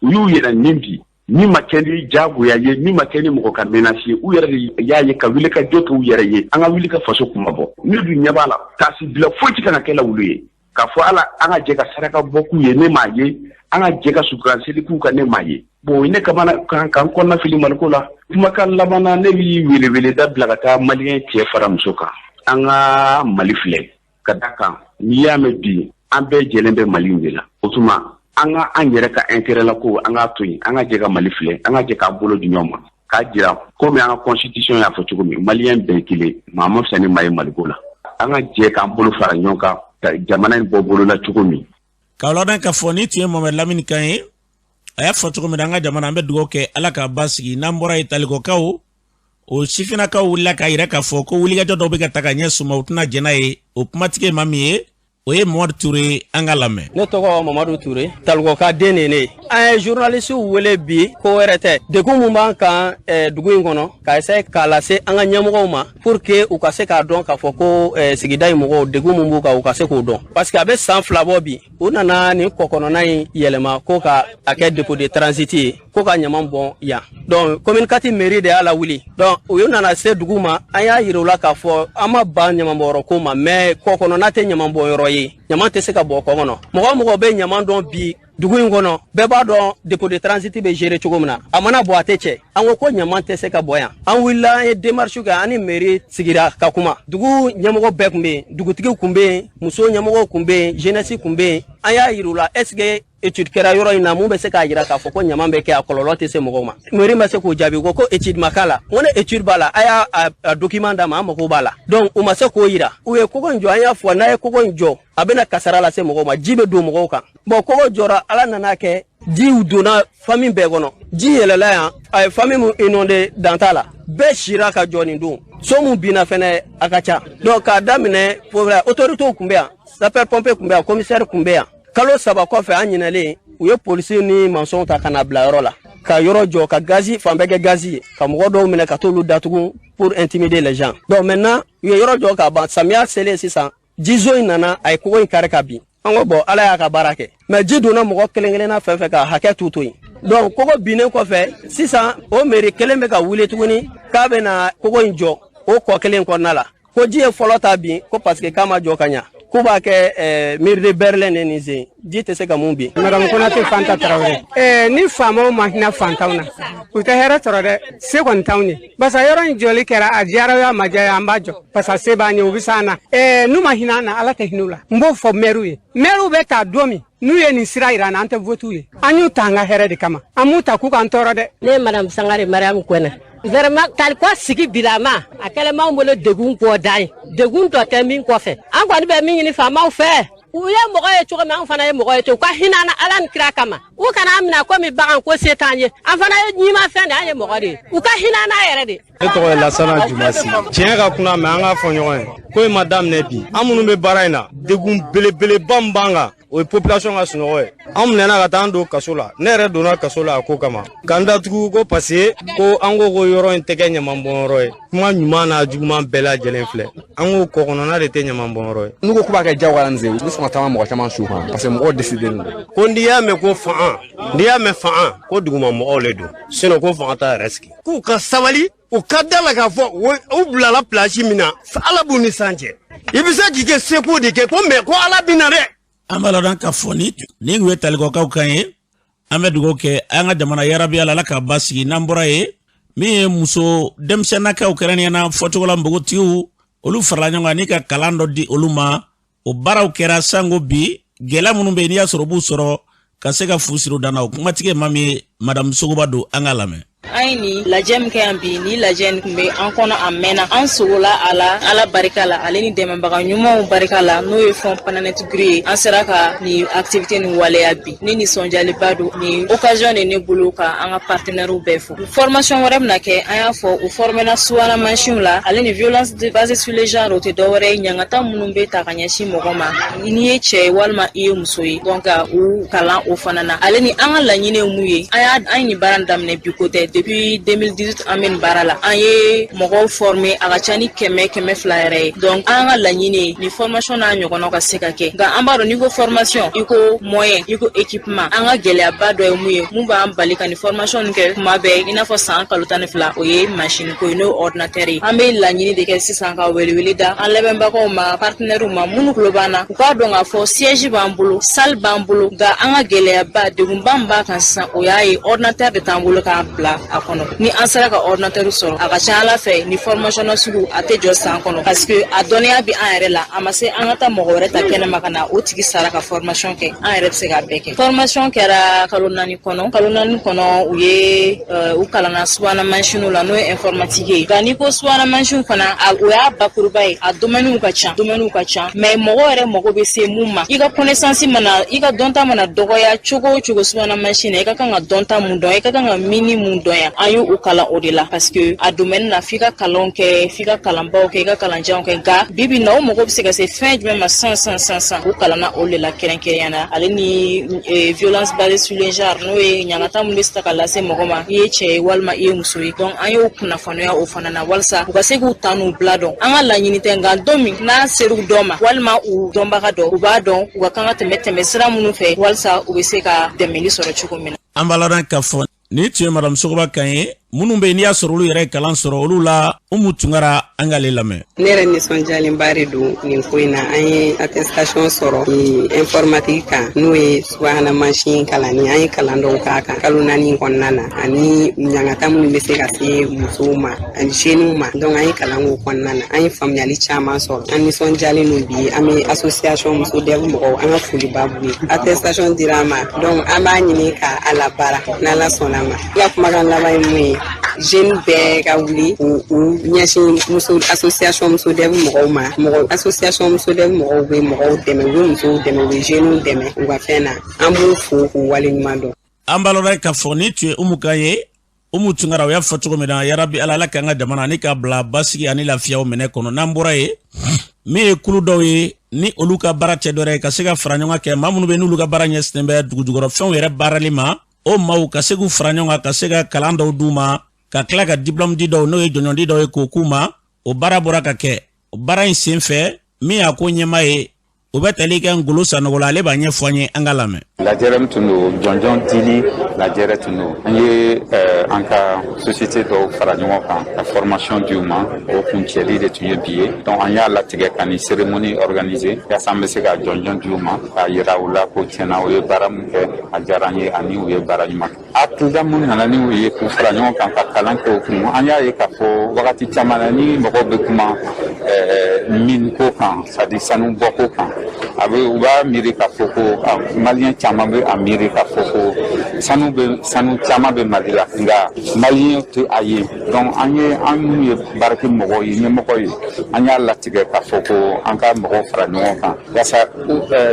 yu yena nindi ni makeni jabu ya ye ni makeni mo ka menasi u yere ya ye ka wili ka joto u yere ye anga wili ka faso kuma bo ni du nyabala kasi bila foi tika na kela wuluye ka fo ala anga je ka saraka boku ye ne maye anga je ka sukransi ku ka ne maye bo ine kamana kan konna fili malkola kuma kan labana ne bi wele da blagata malien tie fara musoka anga malifle ka da kan n'i y'a mɛn bi an bɛɛ jɛlen bɛ Mali de la o tuma an ka an yɛrɛ ka intérêt la ko an ka to yen an ka jɛ ka Mali filɛ an ka jɛ k'a bolo di ɲɔgɔn ma k'a jira komi an ka constitution y'a fɔ cogo min maliyɛn bɛɛ kelen maa ma fisa ni maa ye Maliko la an ka jɛ k'an bolo fara ɲɔgɔn kan ka jamana in bɔ bolo la cogo min. K'a lɔn k'a fɔ ni tun ye Mohamed Lamini kan ye a y'a fɔ cogo min na an ka jamana an bɛ dugawu kɛ Ala k'a basigi n'an bɔra ye Talikɔkaw o sifinnakaw wulila k'a yira k'a fɔ ko wulikajɔ dɔw bɛ ka ta ka ɲɛ suma u tɛna jɛn n'a ye o kumatigi ye maa min ye o ye Mamadu Ture an ka lamɛn. Ne tɔgɔ Mamadu Ture Talikɔka den de ne an ye journaliste wele bi ko wɛrɛ tɛ degun mun b'an kan dugu in kɔnɔ k'a essayer k'a lase an ka ɲɛmɔgɔw ma pour que u ka se k'a dɔn k'a fɔ ko sigida in mɔgɔw degun mun b'u kan u ka se k'o dɔn parce que a bɛ san 2 bɔ bi u nana nin kɔkɔnɔna in yɛlɛma ko ka a kɛ dépôt de transit ye ko ka ɲaman bɔn yan donc commune 4 mairie de y'a la wuli donc u nana se dugu ma an y'a yira u la k'a fɔ an ma ban ɲamanbɔyɔrɔ ko ma mais kɔkɔnɔna tɛ ɲamanbɔyɔrɔ ye ɲaman tɛ se ka bɔ kɔ kɔnɔ mɔgɔ mɔgɔ bɛ ɲaman dɔn bi dugu in kɔnɔ bɛɛ b'a dɔn dépôt de transit bɛ gérer cogo min na a mana bɔ a tɛ cɛ an ko ɲaman tɛ se ka bɔ yan an wulila an ye démarche kɛ an ni mairie sigira ka kuma dugu ɲɛmɔgɔ bɛɛ tun bɛ yen dugutigiw tun bɛ yen muso ɲɛmɔgɔw tun bɛ yen jeunesse tun bɛ yen an y'a yira u la est ce que étude kɛra yɔrɔ in na mun bɛ se k'a yira k'a fɔ ko ɲaman bɛ kɛ a kɔlɔlɔ tɛ se mɔgɔw ma mairie ma se k'o jaabi ko étude ma k'a la n ko ne étude b'a la a y'a document d'a ma an mago b'a la donc u ma se k'o yira u ye kogo in jɔ an y'a fɔ n'a ye kogo in jɔ a bɛna kasara lase mɔgɔw ma ji bɛ don mɔgɔw kan bon kogo jɔra ala nana kɛ jiw donna famille bɛɛ kɔnɔ ji yɛlɛla yan a ye famille mun inondé dan t'a la bɛɛ sira ka jɔ nin don so mun binna fɛnɛ a ka ca donc k'a daminɛ autorités tun bɛ yan sapeur pompier tun bɛ yan commissaire tun bɛ yan kalo 3 kɔfɛ an ɲinɛlen u ye policiers ni maçons ta ka na bila yɔrɔ la ka yɔrɔ jɔ ka gazi fan bɛɛ kɛ gazi ye ka mɔgɔ dɔw minɛ ka t'olu datugu pour intimider les gens donc maintenant u ye yɔrɔ jɔ ka ban samiya selen sisan jizo in nana a ye kogo in kari ka bin an ko bon ala y'a ka baara kɛ mais ji donna mɔgɔ kelen kelenna fɛn fɛn ka hakɛ t'u to yen donc kogo binnen kɔfɛ sisan o mairie kelen bɛ ka wuli tuguni k'a bɛ na kogo in jɔ o kɔ kelen kɔnɔna la ko ji ye fɔlɔ ta bin ko parce que k'a ma jɔ ka ɲa k'u b'a kɛ mairie de Berlin de nin sen ji tɛ se ka mun bin. Madame Konate Fanta Traoré ni faamaw ma hinɛ fantanw na u tɛ hɛrɛ sɔrɔ dɛ se kɔni t'anw ye parce que yɔrɔ in jɔli kɛra a diyara y'a ma diya an b'a jɔ parce que se b'an ye u bɛ s'an na n'u ma hinɛ an na ala tɛ hinɛ u la n b'o fɔ maire ye maire bɛ ta don min n'u ye nin sira yira an na an tɛ vote ye an y'u ta an ka hɛrɛ de kama an m'u ta k'u k'an tɔɔrɔ dɛ. Ne ye Madame Sangare Mariam Kone vraiment Talikɔ sigi bilama a kɛlen m'anw bolo degun kɔ dan ye degun tɔ tɛ min kɔfɛ an kɔni bɛ min ɲini faamaw fɛ u ye mɔgɔ ye cogo min an fana ye mɔgɔ ye ten u ka hinɛ an na ala ni kira kama u kana an minɛ komi bagan ko se t'an ye an fana ye ɲimafɛn de an ye mɔgɔ de ye u ka hinɛ an na yɛrɛ de. Ne tɔgɔ ye Lasana Jumasi tiɲɛ ka kunna mɛ an k'a fɔ ɲɔgɔn ye ko in ma daminɛ bi an minnu bɛ baara in na degun belebeleba min b'an kan o ye population ka sunɔgɔ ye an minɛna ka taa an don kaso la ne yɛrɛ donna kaso la a ko kama k'an datugu ko parce que ko an ko yɔrɔ in tɛ kɛ ɲamanbɔnyɔrɔ ye kuma ɲuman n'a juguman bɛɛ lajɛlen filɛ an ko kɔ kɔnɔna de tɛ ɲamanbɔnyɔrɔ ye n'u ko k'u b'a kɛ jagoya u bɛ sɔn ka taama mɔgɔ caman su kan parce que mɔgɔw décidé don ko n'i y'a mɛn ko fan n'i y'a mɛn fan ko duguma mɔgɔw le don sinon ko fanga t'a yɛrɛ sigi k'u ka sabali u ka da la k'a fɔ u bilala place min na ala b'u ni san cɛ i bɛ se k'i kɛ seko de kɛ ko mɛ ko ala bɛ na dɛ. An b'a lɔn k'a fɔ ni tun ye Talikɔkaw kan ye an bɛ dugawu kɛ an ka jamana yarabi ala k'a basigi n'an bɔra ye min ye muso denmisɛnninnakaw kɛrɛnkɛrɛnnenya fɔcogo la npogotigiw olu farala ɲɔgɔn kan ni ka kalan dɔ di olu ma o baaraw kɛra sango bi gɛlɛya minnu bɛ yen n'i y'a sɔrɔ u b'u sɔrɔ ka se ka fu siri u dan na o kumatigi ye maa min ye Madame Sogoba don an ka lamɛn. An ye nin lajɛ min kɛ yan bi ni lajɛ nin tun bɛ an kɔnɔ a mɛnna an sogola a la ala barika la ale ni dɛmɛbaga ɲumanw barika la n'o ye fond Planet Gris ye an sera ka nin activité nin waleya bi ni nisɔndiyaliba don nin occasion de ne bolo ka an ka partenaires bɛɛ fo formation wɛrɛ bɛna kɛ an y'a fɔ u formera subahana mansinw la ale ni violence basée sur les genres o tɛ dɔwɛrɛ ye ɲangata minnu bɛ ta ka ɲɛsin mɔgɔ ma n'i ye cɛ ye walima i ye muso ye donc u kalan o fana na ale ni an ka laɲini ye mun ye an ye nin baara daminɛ bi ko tɛ depuis 2018 an bɛ nin baara la an ye mɔgɔw former a ka ca ni 100-200 yɛrɛ ye donc an ka laɲini ni formation n'a ɲɔgɔnnaw ka se ka kɛ nka an b'a dɔn n'i ko formation i ko moyen i ko équipement an ka gɛlɛyaba dɔ ye mun ye mun b'an bali ka ni formation nin kɛ kuma bɛɛ i n'a fɔ san kalo 12 o ye machine ko ye n'o ordinateur ye an bɛ laɲini de kɛ sisan ka welewele da an lamɛnbagaw ma partenaires ma minnu tulo b'an na u k'a dɔn k'a fɔ siège b'an bolo salle b'an bolo nka an ka gɛlɛyaba degunba min b'a kan sisan o y'a ye ordinateur de t'an bolo k'a bila a kɔnɔ ni an sera ka ordinateur sɔrɔ a ka ca Ala fɛ ni formation na sugu a tɛ jɔ san kɔnɔ parce que a dɔnniya bi an yɛrɛ la a ma se an ka taa mɔgɔ wɛrɛ ta kɛnɛma ka na o tigi sara ka formation kɛ an yɛrɛ bɛ se ka bɛɛ kɛ formation kɛra kalo 4 kɔnɔ u ye u kalanna subahana mansinuw la n'o ye informatique ye nka n'i ko subahana mansinuw fana o y'a bakuruba ye a domaines ka ca mais mɔgɔ yɛrɛ mago bɛ se mun ma i ka connaissance mana i ka dɔnta mana dɔgɔya cogo o cogo subahana mansin na i ka kan ka dɔnta mun dɔn i ka kan ka mini mun dɔn yan an y'u kalan o de la parce que a domaine na f'i ka kalanw kɛ f'i ka kalanbaw kɛ i ka kalanjanw kɛ nka bibi na o mago bɛ se ka se fɛn jumɛn ma san u kalanna o de la kɛrɛnkɛrɛnyana ale ni violence basée sur le genre n'o ye ɲangata mun bɛ se ka lase mɔgɔ ma i ye cɛ ye walima i ye muso ye donc an y'o kunnafoniya o fana na walasa u ka se k'u ta n'u bila dɔn an ka laɲini tɛ nka don min n'a ser'u dɔ ma walima u dɔnbaga dɔ u b'a dɔn u ka kan ka tɛmɛ sira minnu fɛ walasa u bɛ se ka dɛmɛli sɔrɔ cogo min na. An b'a ladɔn k'a fɔ ni tun ye madame Sogoba kan ye minnu bɛ yen n'i y'a sɔrɔ olu yɛrɛ kalan sɔrɔ olu la Umu Tunkara an k'ale lamɛn. Ne yɛrɛ nisɔndiyalenba de don nin ko in na an ye attestation sɔrɔ informatique kan n'o ye subahana mansin kalanni an ye kalan dɔw k'a kan kalo 4 kɔnɔna na ani ɲangata minnu bɛ se ka se musow ma ani jeunes ma donc an ye kalan k'o kɔnɔna na an ye faamuyali caman sɔrɔ an nisɔndiyalen don bi an bɛ association muso dev mɔgɔw an ka foliba b'u ye attestation dira an ma donc an b'a ɲini ka a labaara n'Ala sɔnna ma i ka kumakan laban ye mun ye jeunes bɛɛ ka wuli u ɲɛsin muso association muso dev mɔgɔw ma association muso dev mɔgɔw bɛ mɔgɔw dɛmɛ u bɛ musow dɛmɛ u bɛ jeunes dɛmɛ u ka fɛn na an b'u fo k'u waleɲuman dɔn. An b'a lɔn k'a fɔ ni tun ye Umu kan ye Umu Tunkara o y'a fɔ cogo min na yarabi Ala k'an ka jamana ani k'a bila basigi ani lafiyaw minɛ kɔnɔ n'an bɔra ye min ye kulu dɔw ye ni olu ka baara cɛ dɔ ye ka se ka fara ɲɔgɔn kɛ maa minnu bɛ n'olu ka baara ɲɛsinnen bɛ dugujukɔrɔ fɛnw yɛrɛ baarali ma o maaw ka se k'u fara ɲɔgɔn kan ka se ka kalan dɔw d'u ma ka tila ka diplôme di dɔw n'o ye jɔnjɔn di dɔw ye k'o k'u ma o baara bɔra ka kɛ o baara in sen fɛ min y'a ko ɲɛmaa ye o bɛ tali kɛ Ngolo Sanogo la ale b'a ɲɛfɔ an ye an ka lamɛn. Lajɛrɛ min tun don jɔnjɔn dili lajɛrɛ tun don an ye an ka société dɔw fara ɲɔgɔn kan ka formation di u ma o kuncɛli de tun ye bi ye donc an y'a latigɛ ka ni cérémonie organiser yaasa an bɛ se ka jɔnjɔn di u ma k'a yira u la ko tiɲɛna u ye baara min kɛ a diyara an ye ani u ye baara ɲuman kɛ hakilila mun nana ni u ye k'u fara ɲɔgɔn kan ka kalan kɛ o kun an y'a ye k'a fɔ wagati caman na ni mɔgɔw bɛ kuma mine ko kan c'est à dire sanu bɔ ko kan u b'a miiri k'a fɔ ko maliyɛn caman bɛ a miiri k'a fɔ ko sanu caman bɛ Mali la nka maliyɛn tɛ a ye donc an minnu ye baarakɛ mɔgɔw ye ɲɛmɔgɔ ye an y'a latigɛ k'a fɔ ko an ka mɔgɔw fara ɲɔgɔn kan yaasa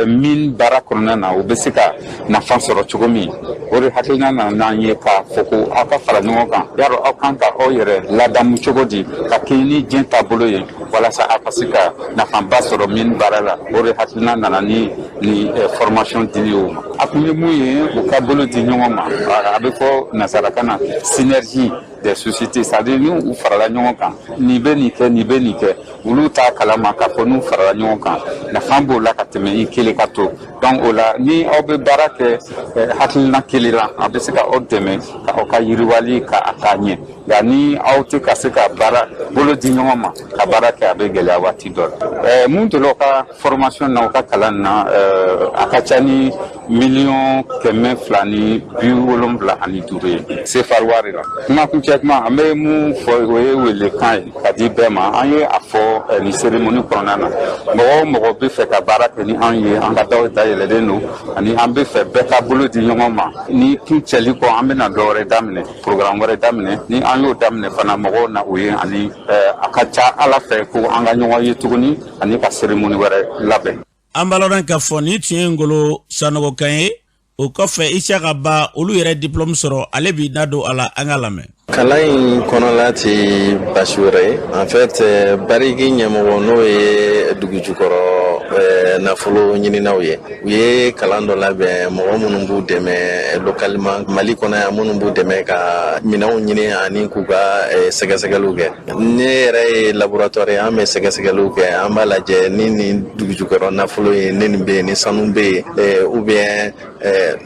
mine baara kɔnɔna na u bɛ se ka nafa sɔrɔ cogo min o de hakilina nana n'an ye k'a fɔ ko aw ka fara ɲɔgɔn kan yarɔ aw kan ka aw yɛrɛ ladamu cogo di ka kɛ ni diɲɛ taabolo ye walasa aw ka se ka nafaba sɔrɔ mine baara la o de hakilina nana ni formation dili o ma a tun ye mun ye u ka bolo di ɲɔgɔn ma a bɛ fɔ nazarakan na synergie des sociétés c'est-à-dire ni u farala ɲɔgɔn kan nin bɛ nin kɛ olu t'a kalama k'a fɔ n'u farala ɲɔgɔn kan nafa b'o la ka tɛmɛ i kelen ka to donc o la ni aw bɛ baara kɛ hakilina kelen la a bɛ se ka aw dɛmɛ ka aw ka yiriwali ka taa ɲɛ nka ni aw tɛ ka se ka baara bolo di ɲɔgɔn ma ka baara kɛ a bɛ gɛlɛya waati dɔ la mun tora aw ka formation na aw ka kalan na a ka ca ni 1,275,000 ye CFA wari la kuma kuncɛ kuma an bɛ mun fɔ o ye welekan ye ka di bɛɛ ma an ye a fɔ ni cérémonie kɔnɔna na mɔgɔ o mɔgɔ bɛ fɛ ka baara kɛ ni an ye an ka daw dayɛlɛlen don ani an bɛ fɛ bɛɛ ka bolo di ɲɔgɔn ma ni kuncɛli kɔ an bɛna dɔ wɛrɛ daminɛ programme wɛrɛ daminɛ ni an y'o daminɛ fana mɔgɔw na o ye ani a ka ca Ala fɛ ko an ka ɲɔgɔn ye tuguni ani ka cérémonie wɛrɛ labɛn. An b'a lɔn k'a fɔ ni tun ye Ngolo Sanogo kan ye o kɔfɛ Isaka Ba olu yɛrɛ diplôme sɔrɔ ale b'i da don a la an ka lamɛn. Kalan in kɔnɔla tɛ basi wɛrɛ ye en fait bariki ɲɛmɔgɔ n'o ye dugu jukɔrɔ nafolo ɲininaw ye u ye kalan dɔ labɛn mɔgɔ minnu b'u dɛmɛ localement Mali kɔnɔ yan minnu b'u dɛmɛ ka minɛnw ɲini ani k'u ka sɛgɛsɛgɛliw kɛ ne yɛrɛ ye laboratoire ye an bɛ sɛgɛsɛgɛliw kɛ an b'a lajɛ ni nin dugu jukɔrɔ nafolo ye ni nin bɛ yen ni sanu bɛ yen ou bien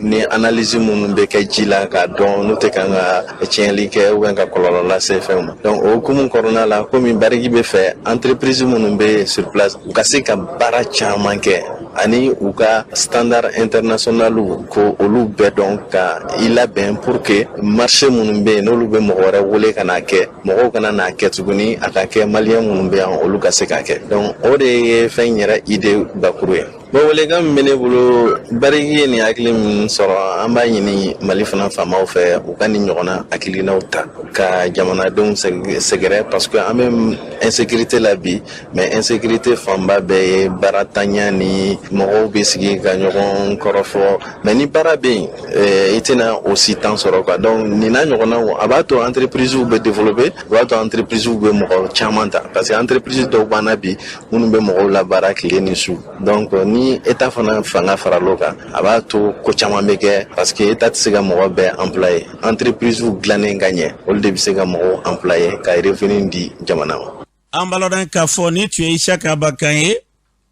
ni analyse minnu bɛ kɛ ji la k'a dɔn n'u tɛ kan ka tiɲɛli kɛ ou bien ka kɔlɔlɔ lase fɛnw ma donc o hukumu kɔnɔna la komi bariki bɛ fɛ entreprise minnu bɛ sur place u ka se ka baara caman kɛ ani u ka standard international ko olu bɛɛ dɔn ka i labɛn pour que marché minnu bɛ yen n'olu bɛ mɔgɔ wɛrɛ wele ka n'a kɛ mɔgɔw kana n'a kɛ tuguni a ka kɛ maliyɛn minnu bɛ yan olu ka se k'a kɛ donc o de ye fɛn yɛrɛ idée bakuru ye. welekan min bɛ ne bolo bariki ye nin hakili min sɔrɔ an b'a ɲini Mali fana faamaw fɛ u ka nin ɲɔgɔnna hakilinaw ta ka jamanadenw sɛgɛrɛ parce que an bɛ insécurité la bi mais insécurité fanba bɛɛ ye baaratanya ni mɔgɔw bɛ sigi ka ɲɔgɔn kɔrɔfɔ mais ni baara bɛ yen i tɛna o si temps sɔrɔ quoi donc nin n'a ɲɔgɔnnaw a b'a to entreprise bɛ développer a b'a to entreprise bɛ mɔgɔ caman ta parce que entreprise dɔw b'an na bi minnu bɛ mɔgɔw la baara tile ni su donc ni État fana fanga fara l'o kan a b'a to ko caman bɛ kɛ parce que État tɛ se ka mɔgɔ bɛɛ employer entreprise dilannen ka ɲɛ olu de bɛ se ka mɔgɔw employer ka revenu di jamana ma. An b'a dɔn k'a fɔ ni tun ye Isaka Bakan ye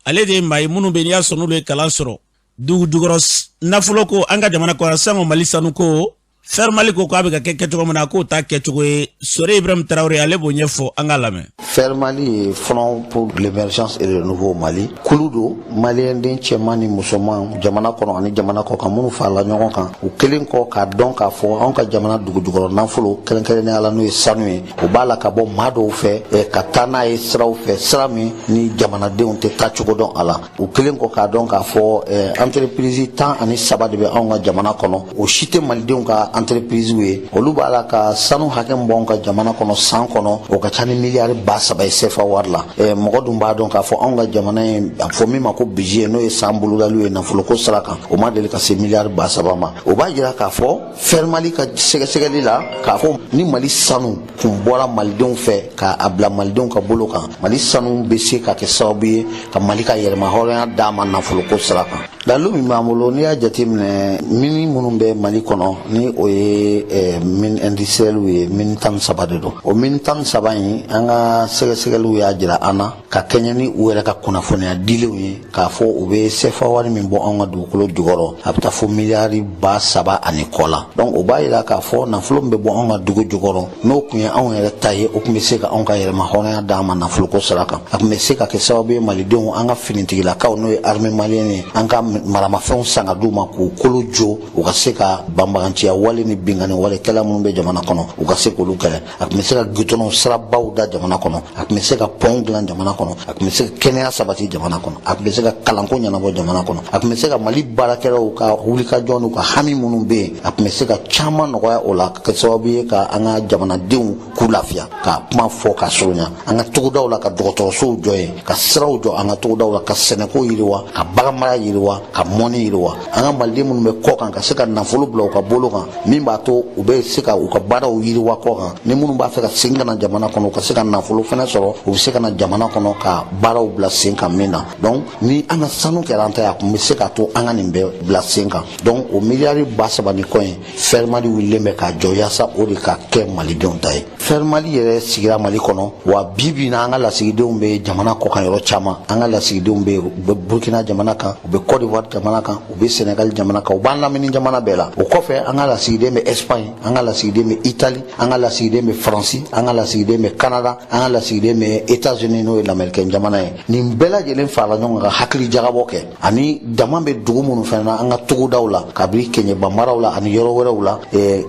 ale de ye maa ye minnu bɛ n'i y'a sɔrɔ n'olu ye kalan sɔrɔ dugu jukɔrɔ nafolo ko an ka jamana kɔnɔ sango Mali sanu ko Fer Mali ko k'a bɛ ka kɛ kɛcogo min na k'o ta kɛcogo ye Sore Ibrahim Traoré ale b'o ɲɛfɔ an ka lamɛn. Fer Mali ye Front pour l'émergence et le nouveau Mali kulu do maliyɛn den cɛman ni musoman jamana kɔnɔ ani jamana kɔ kan minnu farala ɲɔgɔn kan u kelen kɔ k'a dɔn k'a fɔ anw ka jamana dugu jukɔrɔ nafolo kɛrɛnkɛrɛnnenya la n'o ye sanu ye o b'a la ka bɔ maa dɔw fɛ ka taa n'a ye siraw fɛ sira min ni jamanadenw tɛ taa cogo dɔn a la u kelen kɔ k'a dɔn k'a fɔ entreprise 13 de bɛ anw ka jamana kɔnɔ o si tɛ malidenw ka entreprise ye olu b'a la ka sanu hakɛ min bɔ anw ka jamana kɔnɔ san kɔnɔ o ka ca ni miliyari 3 ye CFA wari la mɔgɔ dun b'a dɔn k'a fɔ anw ka jamana ye a fɔ min ma ko budget n'o ye san bolodaliw ye nafoloko sira kan o ma deli ka se miliyari 3 ma o b'a jira k'a fɔ Fer Mali ka sɛgɛsɛgɛli la k'a fɔ ni Mali sanu kun bɔra malidenw fɛ k'a bila malidenw ka bolo kan Mali sanu bɛ se ka kɛ sababu ye ka Mali ka yɛrɛma hɔrɔnya d'a ma nafoloko sira kan dalu min b'an bolo n'i y'a jateminɛ mini minnu bɛ Mali kɔnɔ ni o ye mine industrielle ye mine 13 de don o mine 13 in an ka sɛgɛsɛgɛliw y'a jira an na ka kɛɲɛ ni u yɛrɛ ka kunnafoniya dilenw ye k'a fɔ u bɛ CFA wari min bɔ an ka dugukolo jukɔrɔ a bɛ taa fɔ miliyari 3 ani kɔ la donc o b'a jira k'a fɔ nafolo min bɛ bɔ an ka dugu jukɔrɔ n'o tun ye anw yɛrɛ ta ye o tun bɛ se ka anw ka yɛrɛma hɔrɔnya d'an ma nafoloko sira kan a tun bɛ se ka kɛ sababu ye malidenw an ka finitigilakaw n'o ye armée malienne ye an ka maramafɛnw san ka d'u ma k'u kolo jo u ka se ka banbaganciya wale ni bingani wale kɛla minnu bɛ jamana kɔnɔ u ka se k'olu kɛlɛ a tun bɛ se ka gitɔnw sirabaw da jamana kɔnɔ a tun bɛ se ka pont dilan jamana kɔnɔ a tun bɛ se ka kɛnɛya sabati jamana kɔnɔ a tun bɛ se ka kalanko ɲɛnabɔ jamana kɔnɔ a tun bɛ se ka Mali baarakɛlaw ka wulikajɔ n'u ka hami minnu bɛ yen a tun bɛ se ka caman nɔgɔya o la ka kɛ sababu ye ka an ka jamanadenw k'u lafiya ka kuma fɔ ka surunya an ka togodaw la ka dɔgɔtɔrɔsow jɔ yen ka siraw jɔ an ka togodaw la ka sɛnɛko yiriwa ka baganmara yiriwa ka mɔni yiriwa an ka maliden minnu bɛ kɔ kan ka se ka nafolo bila u ka bolo kan min b'a to u bɛ se ka u ka baaraw yiriwa kɔ kan ni minnu b'a fɛ ka segin ka na jamana kɔnɔ u ka se ka nafolo fana sɔrɔ u bɛ se ka na jamana kɔnɔ ka baaraw bila sen kan min na donc ni an ka sanu kɛra an ta ye a tun bɛ se ka to an ka nin bɛɛ bila sen kan donc o miliyari 3 ni kɔ in Fer Mali wulilen bɛ k'a jɔ yaasa o de ka kɛ malidenw ta ye Fer Mali yɛrɛ sigira Mali kɔnɔ wa bi na an ka lasigidenw bɛ jamana kɔ kan yɔrɔ caman an ka lasigidenw bɛ u bɛ Burkina jamana kan u bɛ Côte d'Ivoire jamana kan u bɛ Sénégal jamana kan u b'an lamini jamana bɛɛ la o kɔfɛ an ka lasigiden bɛ Espagne an ka lasigiden bɛ Italie an ka lasigiden bɛ France an ka lasigiden bɛ Canada an ka lasigiden bɛ États-Unis n'o ye l'Américaine jamana ye nin bɛɛ lajɛlen farala ɲɔgɔn kan ka hakili jagabɔ kɛ ani dama bɛ dugu minnu fana na an ka togodaw la kabini Kɛɲɛba maraw la ani yɔrɔ wɛrɛw la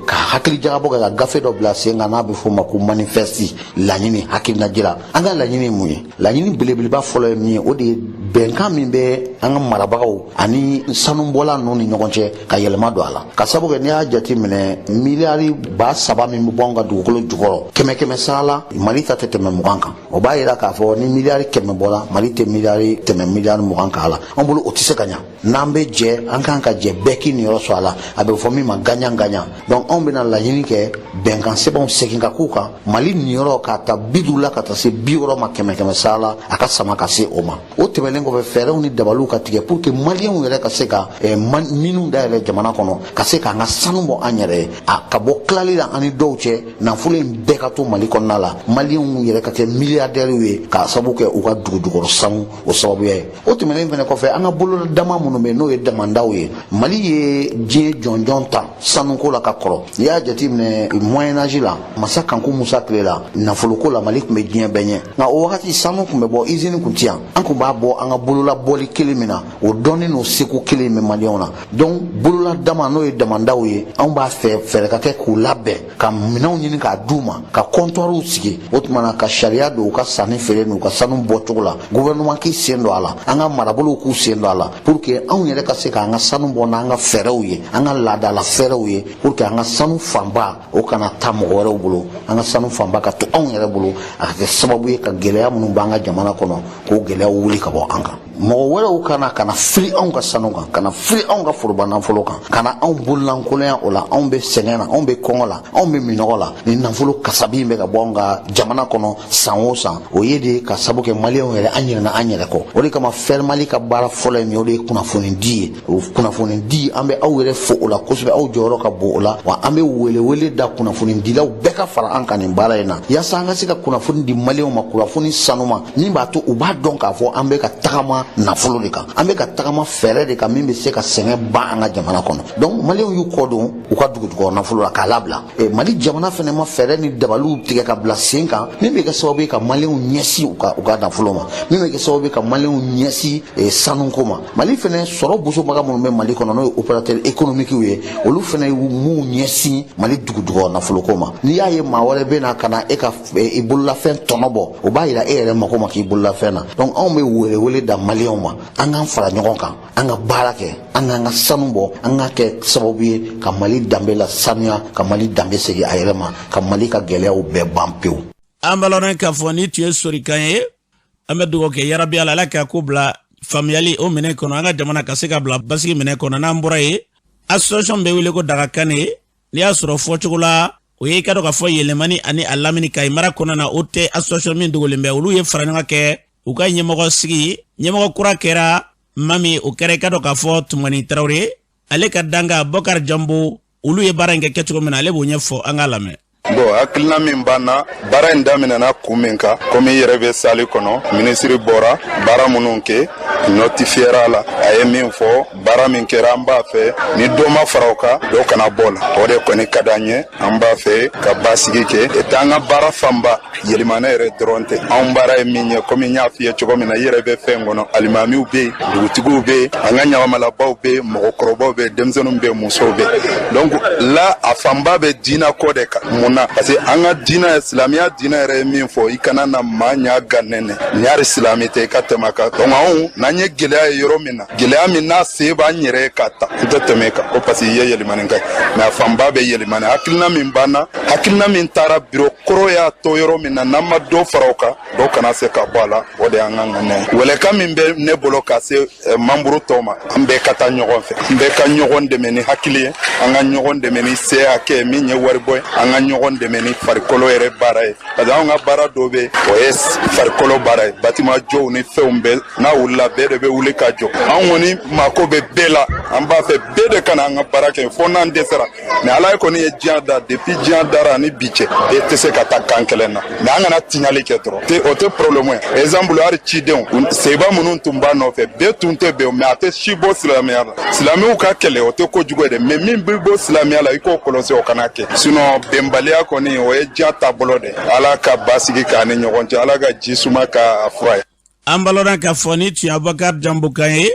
ka hakili jagabɔ kɛ ka gafe dɔ bila sen kan n'a bɛ f'o ma ko manifeste laɲini hakilinajira an ka laɲini ye mun ye laɲini belebeleba fɔlɔ ye min ye o de ye bɛnkan min bɛ an ka marabagaw ani sanubɔla ninnu ni ɲɔgɔn cɛ ka yɛlɛma don a la ka sabu kɛ n'i y'a jate minɛ miliyari 3 min bɛ bɔ an ka dugukolo jukɔrɔ kɛmɛ sara la Mali ta tɛ tɛmɛ 20 kan o b'a jira k'a fɔ ni miliyari 100 bɔra Mali tɛ tɛmɛ miliyari 20 kan a la an bolo o tɛ se ka ɲa n'an bɛ jɛ an kan ka jɛ bɛɛ k'i niyɔrɔ sɔrɔ a la a bɛ fɔ min ma gagnant donc anw bɛna laɲini kɛ bɛnkan sɛbɛnw segin ka k'u kan Mali niyɔrɔ k'a ta 50 la ka taa se 60 ma kɛmɛ sara la a ka sama ka se o ma o tɛmɛnen kɔfɛ fɛɛrɛw ni dabaliw ka tigɛ pour que maliyɛnw yɛrɛ ka se ka minnu dayɛlɛ jamana kɔnɔ ka se k'an ka sanu bɔ an yɛrɛ a ka bɔ tilali la ani dɔw cɛ nafolo in bɛɛ ka to Mali kɔnɔna la maliyɛnw yɛrɛ ka kɛ miliyardɛriw ye k'a sababu kɛ u ka dugujukɔrɔ sanu o sababuya ye o tɛmɛnen fɛnɛ kɔfɛ an ka bolola dama minnu bɛ n'o ye damandaw ye Mali ye diɲɛ jɔnjɔn ta sanuko la ka kɔrɔ n'i y'a jateminɛ moyen âge la masa Kanku Musa tile la nafoloko la Mali tun bɛ diɲɛ bɛɛ ɲɛ nka o wagati sanu tun bɛ bɔ usine kun ti yan an tun b'a bɔ an ka bolola bɔli kelen min na o dɔnnen n'o seko kelen bɛ maliyɛnw na donc bolola dama n'o ye damandaw ye anw b'a fɛ fɛɛrɛ ka kɛ k'u labɛn ka minɛnw ɲini k'a d'u ma ka comptoirs sigi o tuma na ka sariya don u ka sanni feere n'u ka sanu bɔcogo la gouvernement k'i sen don a la an ka marabolow k'u sen don a la pour que anw yɛrɛ ka se k'an ka sanu bɔ n'an ka fɛɛrɛw ye an ka laadala fɛɛrɛw ye pour que an ka sanu fanba o kana taa mɔgɔ wɛrɛw bolo an ka sanu fanba ka to anw yɛrɛ bolo a ka kɛ sababu ye ka gɛlɛya minnu b'an ka jamana kɔnɔ k'o gɛlɛyaw wuli ka bɔ an kan mɔgɔ wɛrɛw kana fili anw ka sanu kan kana fili anw ka foroba nafolo kan kana anw bololankolon o la anw bɛ sɛgɛn na anw bɛ kɔngɔ la anw bɛ minɔgɔ la ni nafolo kasabi bɛ ka bɔ an ka jamana kɔnɔ san o san o ye de ka sababu kɛ maliyɛnw yɛrɛ an yɛrɛ an yɛrɛ kɔ o de kama Fɛr Mali ka baara fɔlɔ ye min o de ye kunnafoni di ye o kunnafoni di an bɛ aw yɛrɛ fo o la kosɛbɛ aw jɔyɔrɔ ka bon o la wa an bɛ wele da kunnafoni dilaw bɛɛ ka fara an kan nin baara in na yaasa an ka se ka kunnafoni di maliyɛnw ma kunnafoni sanu ma min b'a to u b'a dɔn k'a fɔ an bɛ ka tagama nafolo de kan an bɛ ka tagama fɛɛrɛ de kan min bɛ se ka sɛgɛn ban an ka jamana kɔnɔ donc maliyɛnw y'u kɔ don u ka dugujukɔrɔ nafolo la k'a labila Mali jamana fɛnɛ ma fɛɛrɛ ni dabaliw tigɛ ka bila sen kan min bɛ kɛ sababu ye ka maliyɛnw ɲɛsin u ka nafolo ma min bɛ kɛ sababu ye ka maliyɛnw ɲɛsin sanuko ma Mali fɛnɛ sɔrɔ bosobaga minnu bɛ Mali kɔnɔ n'o ye opérateur économique ye olu fɛnɛ m'u ɲɛsin Mali dugujukɔrɔ nafoloko ma n'i y'a ye maa wɛrɛ bɛ na ka na e ka i bololafɛn tɔnɔ bɔ o b'a yira e yɛrɛ mako ma k'i bololafɛn na donc anw bɛ wele da maliyɛnw ma an k'an fara ɲɔgɔn kan an ka baara kɛ an k'an ka sanu bɔ an ka kɛ sababu ye ka Mali danbe la sanuya ka Mali danbe segin a yɛrɛ ma ka Mali ka gɛlɛyaw bɛɛ ban pewu an balɔrɔ k'a fɔ ni tun ye sorikan ye an bɛ dugawu kɛ yarabi ala k'a ko bila faamuyali o minɛ kɔnɔ an ka jamana ka se ka bila basigi minɛ kɔnɔ n'an bɔra ye association bɛ wele ko Dagakane n'i y'a sɔrɔ fɔcogo la o ye i ka dɔn k'a fɔ yɛlɛmani ani a lamini Kayi mara kɔnɔ na o tɛ association min dogolen bɛ olu ye fara ɲɔgɔn kɛ u ka ɲɛmɔgɔ sigi ɲɛmɔgɔ kura kɛra mami o kɛra i ka dɔn k'a fɔ Tumani Tarawele ale ka danga Bokar Jambo olu ye baara in kɛ kɛcogo min na ale b'o ɲɛfɔ an ka lamɛn Bon, hakilina min banna baara in daminɛna kun min kan komi i yɛrɛ bɛ sali kɔnɔ minisiri bɔra baara minnu kɛ notifiera la a ye min fɔ baara min kɛra an b'a fɛ ni dɔ ma fara o kan dɔ kana bɔ la o de kɔni ka d'an ye an b'a fɛ ka basigi kɛ et an ka baara fanba yɛlɛmana yɛrɛ dɔrɔn tɛ anw baara ye min ye komi n y'a f'i ye cogo min na i yɛrɛ bɛ fɛn kɔnɔ alimamiw bɛ yen dugutigiw bɛ yen an ka ɲagamalabaw bɛ yen mɔgɔkɔrɔbaw bɛ yen denmisɛnninw bɛ yen musow bɛ yen donc là a fanba bɛ diina ko de kan parce que an ka diinɛ silamɛya diinɛ yɛrɛ ye min fɔ i kana na maa ɲa ganɛnɛ ni yari silamɛ tɛ i ka tɛmɛ a kan donc anw n'an ye gɛlɛya ye yɔrɔ min na gɛlɛya min n'a se b'an yɛrɛ ye ka ta n tɛ tɛmɛ kan ko parce que i ye yɛlɛmani kɛ mais a fanba bɛ yɛlɛmani hakilina min banna hakilina min taara biro kɔrɔ y'a to yɔrɔ min na n'an ma dɔ fara o kan dɔw kana se ka bɔ a la o de y'an ka ŋaniya ye wɛlɛkan min bɛ ne bolo ka se membre tɔw ma an bɛɛ ka taa ɲɔgɔn fɛ an bɛɛ ka ɲɔgɔn dɛmɛ ni hakili ye an ka ɲɔgɔn dɛmɛ ni se hakɛ min ye wari bɔ ye an ka ɲɔgɔn dɛmɛ ni farikolo yɛrɛ baara ye parce que anw ka baara dɔ bɛ o ye farikolo baara ye bâtiment jɔw ni fɛnw bɛɛ n'a wulila bɛɛ de bɛ wuli ka jɔ anw kɔni mako bɛ bɛɛ la an b'a fɛ bɛɛ de kana an ka baara kɛ fo n'an dɛsɛra mais ala ye kɔni ye diɲɛ da depuis diɲɛ dara ni bi cɛ e tɛ se ka taa kan kelen na mais an kana tiɲali kɛ dɔrɔn o tɛ problème ye exemple hali cidenw seba minnu tun b'a nɔfɛ bɛɛ tun tɛ bɛn mais a tɛ si bɔ silamɛya la silamɛw ka kɛlɛ o tɛ kojugu ye dɛ mais min bɛ bɔ silamɛya la i k'o kɔlɔsi o kana kɛ sinon bɛnbaliya kɔni o ye diɲɛ taabolo de ala ka basigi k'a ni ɲɔgɔn cɛ ala ka ji suma k'a fura ye an balɔrɔ k'a fɔ ni tun ye Abubakar Jambo kan ye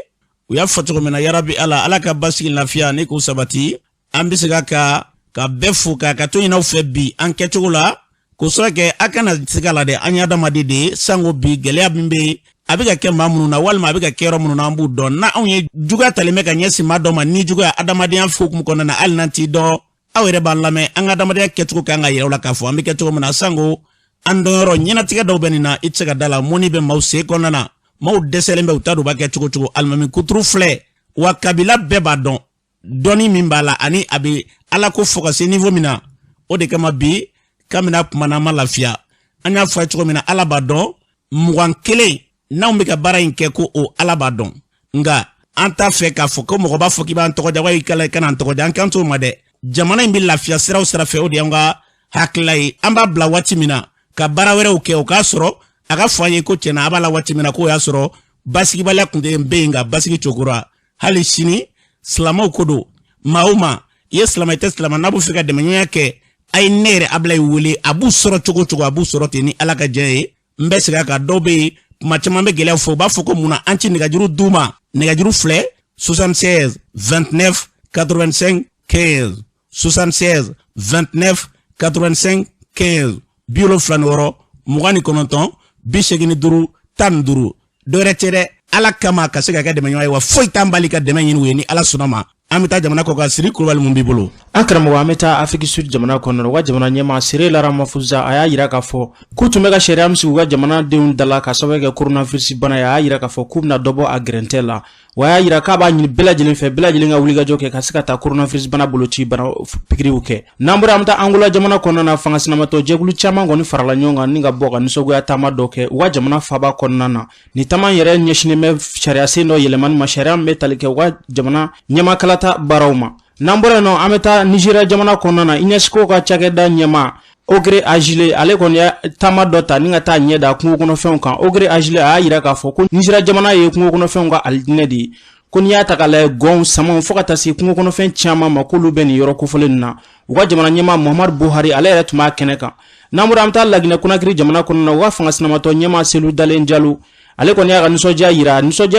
u y'a fɔ cogo min na yarabi ala ka basigi lafiya ni k'u sabati an bɛ se ka bɛɛ fo ka to ɲinaw fɛ bi an kɛcogo la k'o sɔrɔ kɛ a kana se ka la dɛ an ye adamaden de ye sango bi gɛlɛya min bɛ a bɛ ka kɛ maa minnu na walima a bɛ ka kɛ yɔrɔ minnu na an b'u dɔn na anw ye juguya talen bɛ ka ɲɛsin maa dɔ ma ni juguya adamadenya hokumu kɔnɔna na hali n'an t'i dɔn aw yɛrɛ b'an lamɛn an ka adamadenya kɛcogo kan ka yira u la k'a fɔ an bɛ kɛ cogo min na sango an dɔn yɔrɔ ɲɛnatigɛ dɔw bɛ nin na i tɛ se ka da la mɔni bɛ maaw sen kɔnɔna na maaw dɛsɛlen bɛ u t'a dɔn u b'a kɛ cogo cogo alimami kuturu filɛ wa kabila bɛɛ b'a dɔn dɔnni min b'a la ani a bɛ ala ko fɔ ka se niveau min na o de kama bi kabini kumana an ma lafiya an y'a fɔ cogo min na ala b'a dɔn 21 n'anw bɛ ka baara in kɛ ko o ala b'a dɔn nka an t'a fɛ k'a fɔ ko mɔgɔ b'a fɔ k'i b'an tɔgɔ diya wa i kana an tɔgɔ diya an kan t'o ma dɛ jamana in bi lafiya siraw sira fɛ o de y'an ka hakilila ye an b'a bila waati min na ka baara wɛrɛw kɛ o k'a sɔrɔ a ka fɔ an ye ko tiɲɛna a b'a la waati min na k'o y'a sɔrɔ basigibaliya kun tɛ bɛ yen nka basigi cogora hali sini silamɛw ko don maa o maa i ye silamɛ i tɛ silamɛ n'a b'u fɛ ka dɛmɛɲɔgɔnya kɛ a ye ne yɛrɛ Ablaye wele a b'u sɔrɔ cogo cogo a b'u sɔrɔ ten ni Ala ka diɲɛ ye n bɛ segin a kan dɔw bɛ yen kuma caman bɛ gɛlɛya fɔ u b'a fɔ ko mun na an ci nɛgɛjuru d'u ma nɛgɛjuru filɛ 76 29 85 15 76 29 85 15 76 29 85 15 dɔwɛrɛ tɛ dɛ Ala kama ka se ka kɛ dɛmɛɲɔgɔn ye wa foyi t'an bali ka dɛmɛ ɲini u ye ni Ala sɔnna ma an bɛ taa jamana kɔ kan Siri Kulubali mun b'i bolo. An karamɔgɔ an bɛ taa Afrique Sud jamana kɔnɔ u ka jamana ɲɛmaa Cyril Ramaphosa a y'a yira k'a fɔ k'u tun bɛ ka sariya min sigi u ka jamanadenw da la ka sababu kɛ coronavirus bana ye a y'a yira k'a fɔ k'u bɛna dɔ bɔ a gɛrɛntɛ la wa a y'a yira k'a b'a ɲini bɛɛ lajɛlen fɛ bɛɛ lajɛlen ka wulikajɔ kɛ ka se ka taa coronavirus bana boloci bana pikiriw kɛ. N'an bɔra an bɛ taa Angola jamana kɔnɔna na fanga sinamatɔ jɛkulu caman kɔni farala ɲɔgɔn kan ni ka bɔ ka nisɔngoya taama dɔ kɛ u ka jamana faaba kɔnɔna na ni taama yɛrɛ ɲɛsinnen bɛ sariya sen dɔ yɛlɛmani ma sariya min bɛ tali kɛ u ka jamana ɲɛmaakalata baaraw ma. N'an bɔra yen nɔ an bɛ taa Nigeria jamana kɔnɔna na UNESCO ka cakɛda ɲɛmaa Ogre Agile ale kɔni ye taama dɔ ta ni ka taa ɲɛ da kungo kɔnɔfɛnw kan Ogre Agile a y'a yira k'a fɔ ko Nigeria jamana ye kungo kɔnɔfɛnw ka alijinɛ de ye ko n'i y'a ta k'a lajɛ gɔnw samaw fo ka taa se kungo kɔnɔfɛn caman ma k'olu bɛ nin yɔrɔ kofɔlen na u ka jamana ɲɛmaa Muhammadu Buhari ale yɛrɛ tun b'a kɛnɛ kan. N'an bɔra an bɛ taa Laginɛ Conakry jamana kɔnɔna na u ka fanga sinamatɔ ɲɛmaa Selu Dalen Jalo ale kɔni y'a ka nisɔndiya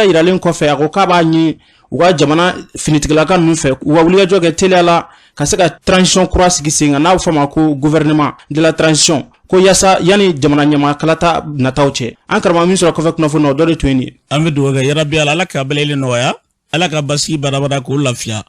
yiralen kɔfɛ a ko k'a b'a ɲini u ka jamana finitigilaka ninnu fɛ u ka wulikajɔ kɛ teliya la ka se ka transition kura sigi sen kan n'a bɛ fɔ ma ko gouvernement de la transition ko yaasa yani jamana ɲamakalata nataw cɛ. An karamɔgɔ min sɔrɔ kɔfɛ kunnafoni na o dɔ de tun ye nin ye. An bɛ dugawu kɛ yarabi Ala ka bɛɛ lajɛlen nɔgɔya Ala ka basigi badabada k'o lafiya